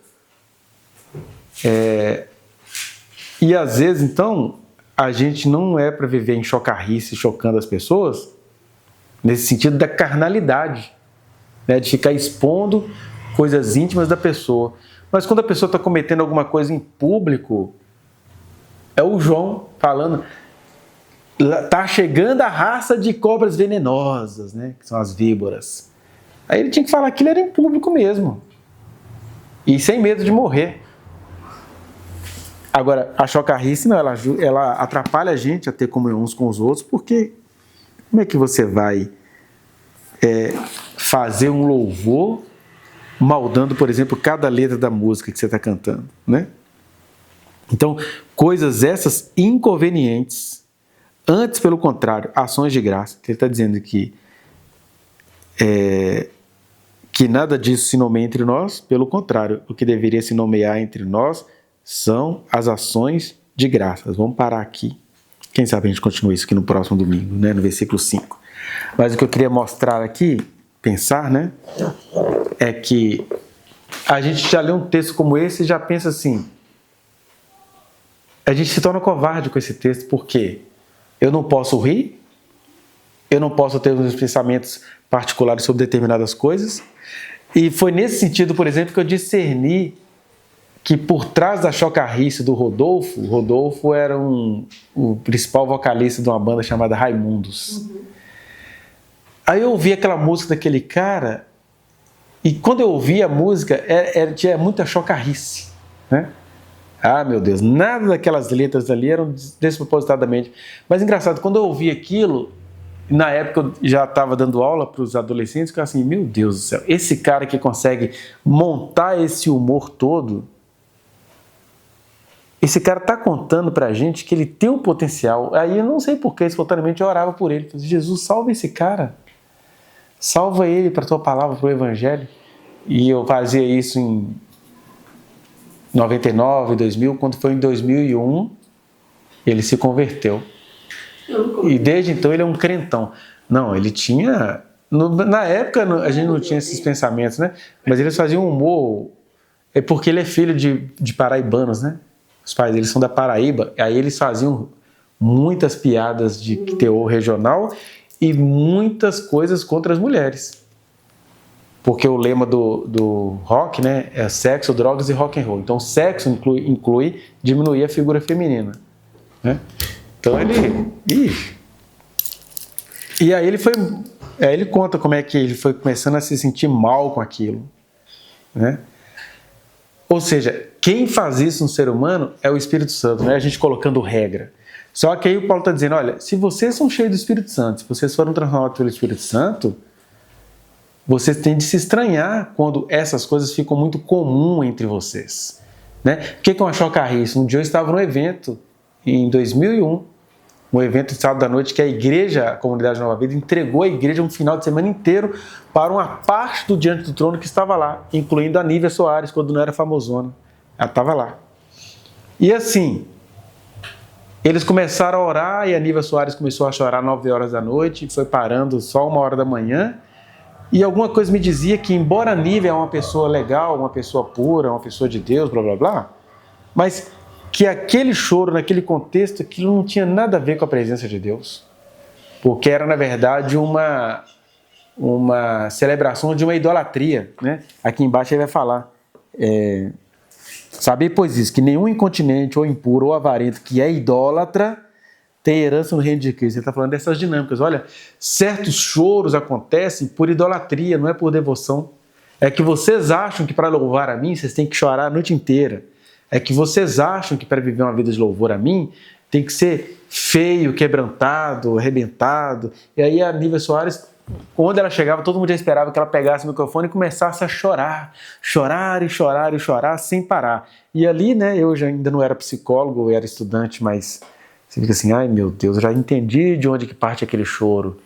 [SPEAKER 1] E às vezes, então, a gente não é para viver em chocarrice, chocando as pessoas, nesse sentido da carnalidade, né? De ficar expondo coisas íntimas da pessoa. Mas quando a pessoa está cometendo alguma coisa em público, é o João falando, está chegando a raça de cobras venenosas, né? Que são as víboras. Aí ele tinha que falar que ele era em público mesmo. E sem medo de morrer. Agora, a chocarrice, não, ela atrapalha a gente a ter comunhão uns com os outros, porque como é que você vai fazer um louvor maldando, por exemplo, cada letra da música que você está cantando, né? Então, coisas essas inconvenientes, antes, pelo contrário, ações de graça, que ele está dizendo que nada disso se nomeia entre nós, pelo contrário, o que deveria se nomear entre nós são as ações de graças. Vamos parar aqui. Quem sabe a gente continua isso aqui no próximo domingo, né, no versículo 5. Mas o que eu queria mostrar aqui, pensar, né, é que a gente já lê um texto como esse e já pensa assim, a gente se torna covarde com esse texto, porque eu não posso rir, eu não posso ter os pensamentos particulares sobre determinadas coisas, e foi nesse sentido, por exemplo, que eu discerni que por trás da chocarrice do Rodolfo, o Rodolfo era o principal vocalista de uma banda chamada Raimundos. Aí eu ouvi aquela música daquele cara, e quando eu ouvi a música, tinha muita chocarrice, né? Ah, meu Deus, nada daquelas letras ali eram despropositadamente. Mas engraçado, quando eu ouvi aquilo, na época eu já estava dando aula para os adolescentes, que eu assim, meu Deus do céu, esse cara que consegue montar esse humor todo, esse cara está contando para a gente que ele tem um potencial. Aí eu não sei porquê, espontaneamente eu orava por ele. Eu falei, Jesus, salva esse cara. Salva ele para a tua palavra, para o evangelho. E eu fazia isso em 99, 2000, quando foi em 2001, ele se converteu. E desde então ele é um crentão. Não, ele tinha... Na época a gente não tinha esses pensamentos, né? Mas eles faziam humor... É porque ele é filho de paraibanos, né? Os pais deles são da Paraíba. Aí eles faziam muitas piadas de teor regional e muitas coisas contra as mulheres. Porque o lema do rock, né, é sexo, drogas e rock and roll. Então, sexo inclui diminuir a figura feminina, né? Então ele... E aí ele conta como é que ele foi começando a se sentir mal com aquilo, né? Ou seja, quem faz isso no ser humano é o Espírito Santo, não é a gente colocando regra. Só que aí o Paulo está dizendo, olha, se vocês são cheios do Espírito Santo, se vocês foram transformados pelo Espírito Santo, vocês têm de se estranhar quando essas coisas ficam muito comuns entre vocês, né? O que é uma chocarrice? Um dia eu estava num evento, em 2001, um evento de sábado à noite que a igreja, a Comunidade Nova Vida, entregou a igreja um final de semana inteiro para uma parte do Diante do Trono que estava lá, incluindo a Nívia Soares, quando não era famosona. Ela estava lá. E assim, eles começaram a orar e a Nívia Soares começou a chorar 9 horas da noite, foi parando só 1 hora da manhã. E alguma coisa me dizia que, embora a Nívia é uma pessoa legal, uma pessoa pura, uma pessoa de Deus, blá blá blá, mas que aquele choro, naquele contexto, aquilo não tinha nada a ver com a presença de Deus. Porque era, na verdade, uma celebração de uma idolatria, né? Aqui embaixo ele vai falar. Sabe, pois isso, que nenhum incontinente ou impuro ou avarento que é idólatra tem herança no reino de Cristo. Ele está falando dessas dinâmicas. Olha, certos choros acontecem por idolatria, não é por devoção. É que vocês acham que para louvar a mim, vocês têm que chorar a noite inteira. É que vocês acham que para viver uma vida de louvor a mim, tem que ser feio, quebrantado, arrebentado. E aí a Nívia Soares, quando ela chegava, todo mundo já esperava que ela pegasse o microfone e começasse a chorar. Chorar e chorar e chorar sem parar. E ali, né, eu já ainda não era psicólogo, eu era estudante, mas você fica assim, ai meu Deus, eu já entendi de onde que parte aquele choro.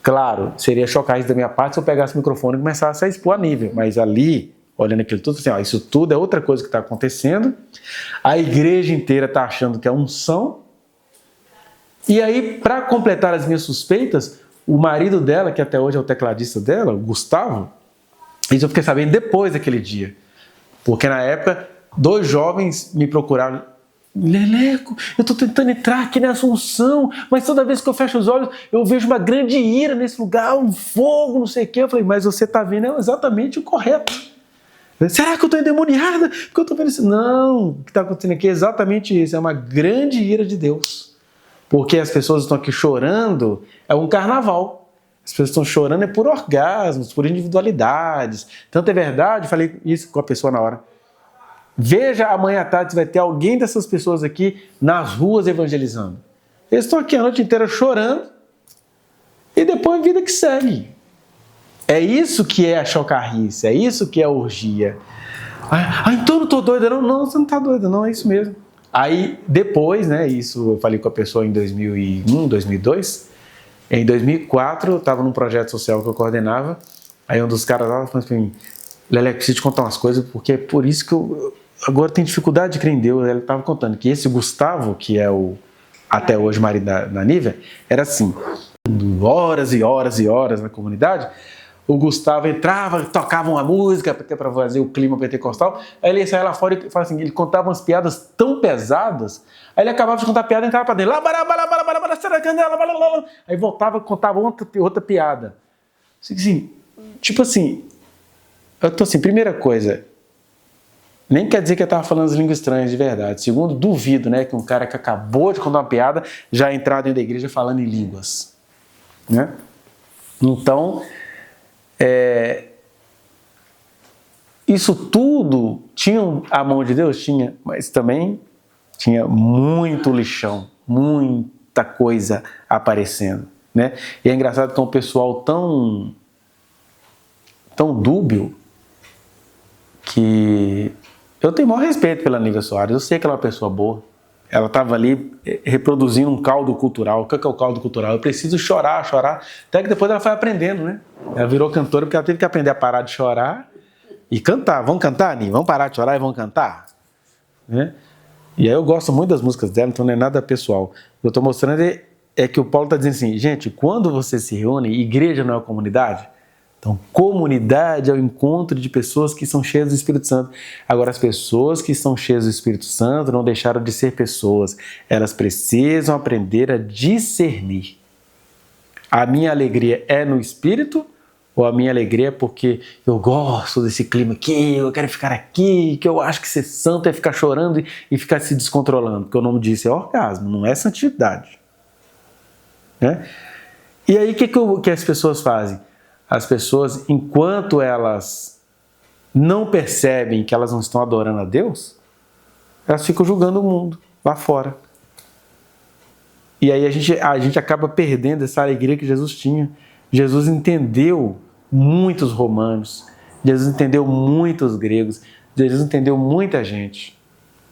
[SPEAKER 1] Claro, seria chocante da minha parte se eu pegasse o microfone e começasse a expor a Nívia, mas ali, olhando aquilo tudo, assim, ó, isso tudo é outra coisa que está acontecendo, a igreja inteira está achando que é unção, e aí, para completar as minhas suspeitas, o marido dela, que até hoje é o tecladista dela, o Gustavo, isso eu fiquei sabendo depois daquele dia, porque na época, 2 jovens me procuraram, Leleco, eu estou tentando entrar aqui nessa unção, mas toda vez que eu fecho os olhos, eu vejo uma grande ira nesse lugar, um fogo, não sei o quê. Eu falei, mas você está vendo exatamente o correto. Será que eu estou endemoniada? Porque eu estou vendo isso. Não, o que está acontecendo aqui é exatamente isso, é uma grande ira de Deus. Porque as pessoas estão aqui chorando, é um carnaval. As pessoas estão chorando é por orgasmos, por individualidades. Tanto é verdade, falei isso com a pessoa na hora. Veja amanhã à tarde se vai ter alguém dessas pessoas aqui nas ruas evangelizando. Eles estão aqui a noite inteira chorando e depois a vida que segue. É isso que é a chocarrice, é isso que é a orgia. Então eu não estou doida não? Não, você não está doida não, é isso mesmo. Aí depois, né, isso eu falei com a pessoa em 2001, 2002. Em 2004 eu estava num projeto social que eu coordenava. Aí um dos caras lá falou assim, Leleco, preciso te contar umas coisas, porque é por isso que eu agora tenho dificuldade de crer em Deus. Ele estava contando que esse Gustavo, que é o até hoje marido da Nívia, era assim, horas e horas e horas na comunidade, o Gustavo entrava, tocava uma música para fazer o clima pentecostal, aí ele saia lá fora e falava assim, ele contava umas piadas tão pesadas, aí ele acabava de contar a piada e entrava para dentro, aí voltava e contava outra piada. Assim, tipo assim, eu tô assim, primeira coisa, nem quer dizer que eu estava falando as línguas estranhas de verdade. Segundo, duvido, né, que um cara que acabou de contar uma piada já entrar dentro da igreja falando em línguas, né? Então, isso tudo tinha a mão de Deus? Tinha, mas também tinha muito lixão, muita coisa aparecendo, né? E é engraçado que é um pessoal tão dúbio que eu tenho o maior respeito pela Nívia Soares, eu sei que ela é uma pessoa boa. Ela estava ali reproduzindo um caldo cultural. O que é o caldo cultural? Eu preciso chorar, até que depois ela foi aprendendo, né? Ela virou cantora porque ela teve que aprender a parar de chorar e cantar. Vamos cantar, Nívia? Vamos parar de chorar e vamos cantar? Né? E aí eu gosto muito das músicas dela, então não é nada pessoal. O que eu estou mostrando é que o Paulo está dizendo assim, gente, quando você se reúne, igreja não é uma comunidade? Então, comunidade é o encontro de pessoas que são cheias do Espírito Santo. Agora, as pessoas que são cheias do Espírito Santo não deixaram de ser pessoas. Elas precisam aprender a discernir. A minha alegria é no Espírito ou a minha alegria é porque eu gosto desse clima aqui, eu quero ficar aqui, que eu acho que ser santo é ficar chorando e ficar se descontrolando? Porque o nome disso é orgasmo, não é santidade. Né? E aí, o que as pessoas fazem? As pessoas, enquanto elas não percebem que elas não estão adorando a Deus, elas ficam julgando o mundo lá fora. E aí a gente acaba perdendo essa alegria que Jesus tinha. Jesus entendeu muitos romanos, Jesus entendeu muitos gregos, Jesus entendeu muita gente.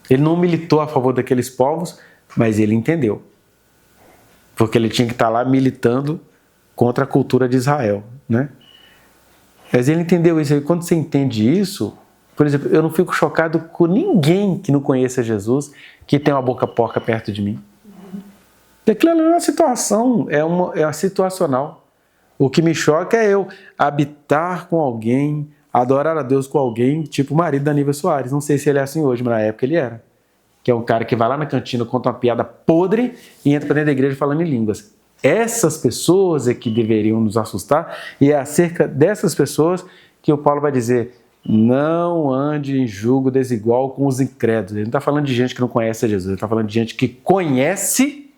[SPEAKER 1] Ele não militou a favor daqueles povos, mas ele entendeu. Porque ele tinha que estar lá militando contra a cultura de Israel, né? Mas ele entendeu isso. E quando você entende isso, por exemplo, eu não fico chocado com ninguém que não conheça Jesus, que tem uma boca porca perto de mim. Aquilo não é uma situação, é situacional. O que me choca é eu habitar com alguém, adorar a Deus com alguém, tipo o marido da Nívia Soares. Não sei se ele é assim hoje, mas na época ele era. Que é um cara que vai lá na cantina, conta uma piada podre e entra dentro da igreja falando em línguas. Essas pessoas é que deveriam nos assustar, e é acerca dessas pessoas que o Paulo vai dizer: não ande em julgo desigual com os incrédulos. Ele não está falando de gente que não conhece a Jesus, ele está falando de gente que conhece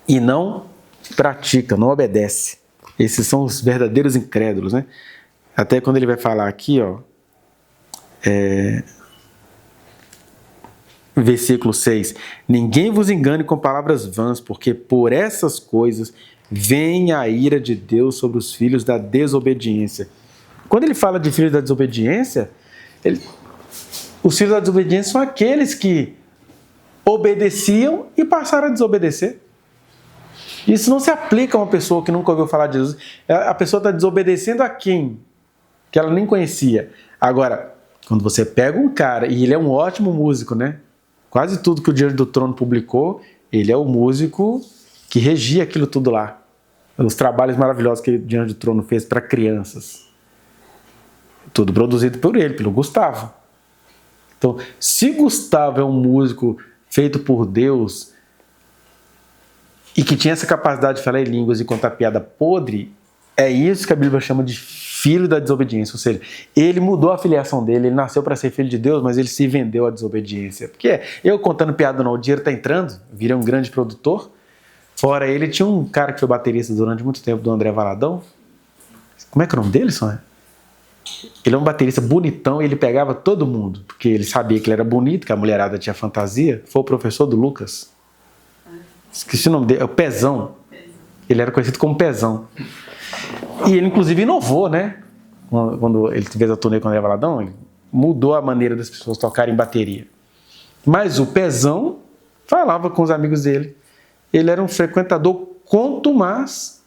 [SPEAKER 1] e não pratica, não obedece. Esses são os verdadeiros incrédulos, né? Até quando ele vai falar aqui, ó, versículo 6, ninguém vos engane com palavras vãs, porque por essas coisas vem a ira de Deus sobre os filhos da desobediência. Quando ele fala de filhos da desobediência, os filhos da desobediência são aqueles que obedeciam e passaram a desobedecer. Isso não se aplica a uma pessoa que nunca ouviu falar de Jesus. A pessoa está desobedecendo a quem? Que ela nem conhecia. Agora, quando você pega um cara, e ele é um ótimo músico, né? Quase tudo que o Diante do Trono publicou, ele é o músico que regia aquilo tudo lá. Os trabalhos maravilhosos que o Diante do Trono fez para crianças. Tudo produzido por ele, pelo Gustavo. Então, se Gustavo é um músico feito por Deus e que tinha essa capacidade de falar em línguas e contar piada podre, é isso que a Bíblia chama de filho da desobediência. Ou seja, ele mudou a filiação dele, ele nasceu para ser filho de Deus, mas ele se vendeu à desobediência. Porque eu contando piada não, o dinheiro está entrando, virei um grande produtor. Fora ele, tinha um cara que foi baterista durante muito tempo, do André Valadão. Como é que é o nome dele, Sônia? Ele é um baterista bonitão e ele pegava todo mundo, porque ele sabia que ele era bonito, que a mulherada tinha fantasia. Foi o professor do Lucas. Esqueci o nome dele, é o Pezão. Ele era conhecido como Pezão. E ele, inclusive, inovou, né? Quando ele fez a turnê com o André Valadão, ele mudou a maneira das pessoas tocarem bateria. Mas o Pezão falava com os amigos dele. Ele era um frequentador contumaz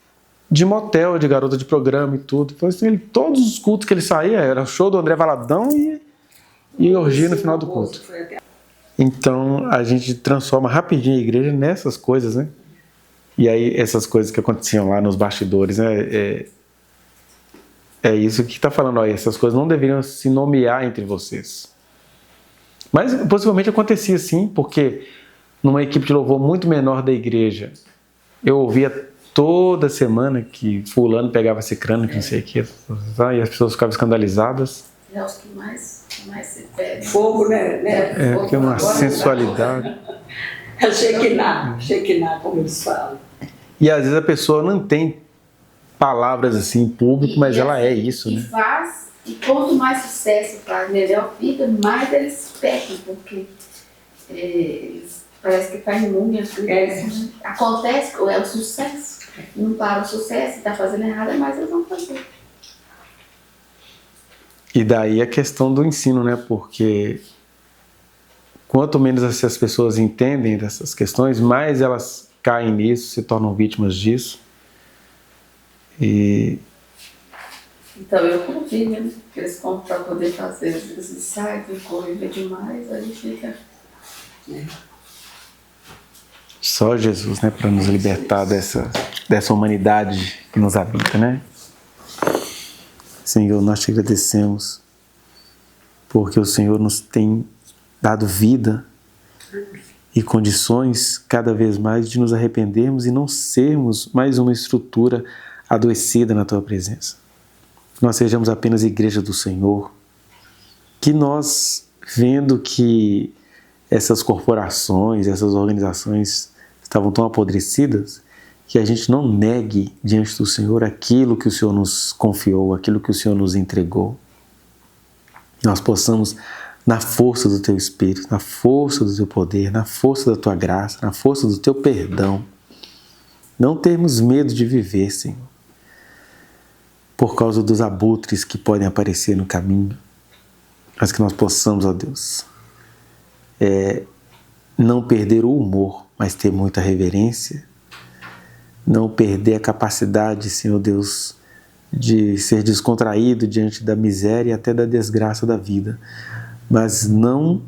[SPEAKER 1] de motel, de garota de programa e tudo. Então, assim, todos os cultos que ele saía, era show do André Valadão e orgia no final do culto. Então, a gente transforma rapidinho a igreja nessas coisas, né? E aí, essas coisas que aconteciam lá nos bastidores, né? É isso que está falando, ó, essas coisas não deveriam se nomear entre vocês. Mas, possivelmente, acontecia sim, porque numa equipe de louvor muito menor da igreja, eu ouvia toda semana que fulano pegava cicrano, que não sei o que, e as pessoas ficavam escandalizadas.
[SPEAKER 3] É os que mais se pede.
[SPEAKER 4] Fogo, né?
[SPEAKER 1] Porque é uma sensualidade.
[SPEAKER 4] É Shekinah, como eles falam.
[SPEAKER 1] E às vezes a pessoa não tem palavras assim em público, mas ela é isso, né?
[SPEAKER 3] E quanto mais sucesso faz, melhor fica, mais eles pecam, porque eles parece que faz múmia. Né? Acontece, é o sucesso. Não para o sucesso, está fazendo errado, mas eles vão fazer.
[SPEAKER 1] E daí a questão do ensino, né? Porque quanto menos as pessoas entendem dessas questões, mais elas caem nisso, se tornam vítimas disso.
[SPEAKER 3] Então eu convido, né? Porque eles compram para poder fazer, às vezes sai, correr demais, aí fica.
[SPEAKER 1] Só Jesus, né? Para nos libertar dessa humanidade que nos habita, né? Senhor, nós te agradecemos porque o Senhor nos tem dado vida e condições cada vez mais de nos arrependermos e não sermos mais uma estrutura adoecida na Tua presença. Que nós sejamos apenas igreja do Senhor, que nós, vendo que essas corporações, essas organizações estavam tão apodrecidas, que a gente não negue diante do Senhor aquilo que o Senhor nos confiou, aquilo que o Senhor nos entregou. Nós possamos, na força do Teu Espírito, na força do Teu poder, na força da Tua graça, na força do Teu perdão, não termos medo de viver, Senhor, por causa dos abutres que podem aparecer no caminho, mas que nós possamos, ó Deus, não perder o humor, mas ter muita reverência, não perder a capacidade, Senhor Deus, de ser descontraído diante da miséria e até da desgraça da vida, mas não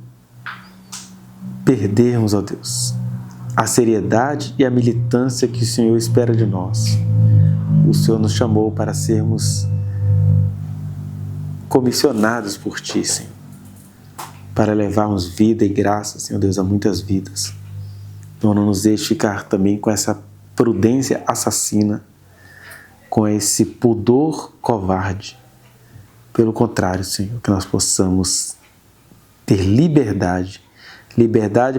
[SPEAKER 1] perdermos, ó Deus, a seriedade e a militância que o Senhor espera de nós. O Senhor nos chamou para sermos comissionados por Ti, Senhor, para levarmos vida e graça, Senhor Deus, a muitas vidas. Então não nos deixe ficar também com essa prudência assassina, com esse pudor covarde. Pelo contrário, Senhor, que nós possamos ter liberdade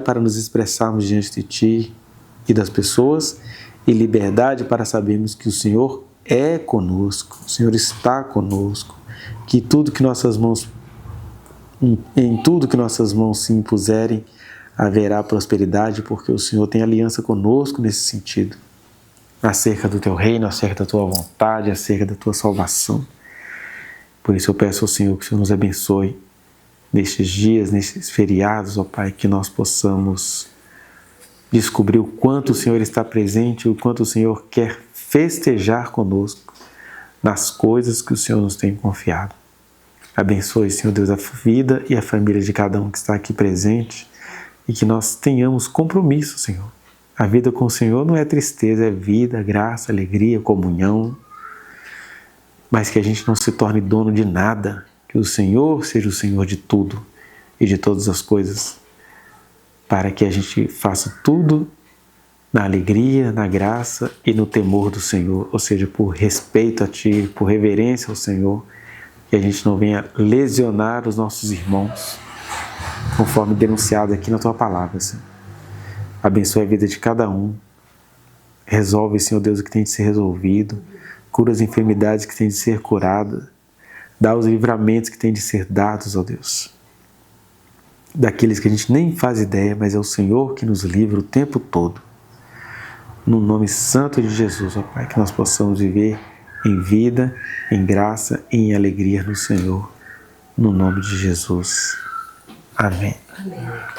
[SPEAKER 1] para nos expressarmos diante de Ti e das pessoas, e liberdade para sabermos que o Senhor é conosco, o Senhor está conosco, que tudo que nossas mãos, em tudo que nossas mãos se impuserem, haverá prosperidade, porque o Senhor tem aliança conosco nesse sentido, acerca do teu reino, acerca da tua vontade, acerca da tua salvação. Por isso eu peço ao Senhor que o Senhor nos abençoe nestes dias, nestes feriados, ó Pai, que nós possamos descobrir o quanto o Senhor está presente, o quanto o Senhor quer festejar conosco nas coisas que o Senhor nos tem confiado. Abençoe, Senhor Deus, a vida e a família de cada um que está aqui presente e que nós tenhamos compromisso, Senhor. A vida com o Senhor não é tristeza, é vida, graça, alegria, comunhão, mas que a gente não se torne dono de nada, que o Senhor seja o Senhor de tudo e de todas as coisas, para que a gente faça tudo na alegria, na graça e no temor do Senhor, ou seja, por respeito a Ti, por reverência ao Senhor, que a gente não venha lesionar os nossos irmãos, conforme denunciado aqui na Tua palavra, Senhor. Abençoe a vida de cada um, resolve, Senhor Deus, o que tem de ser resolvido, cura as enfermidades que tem de ser curadas, dá os livramentos que tem de ser dados, ó Deus, daqueles que a gente nem faz ideia, mas é o Senhor que nos livra o tempo todo. No nome santo de Jesus, ó Pai, que nós possamos viver em vida, em graça e em alegria no Senhor. No nome de Jesus. Amém.
[SPEAKER 4] Amém.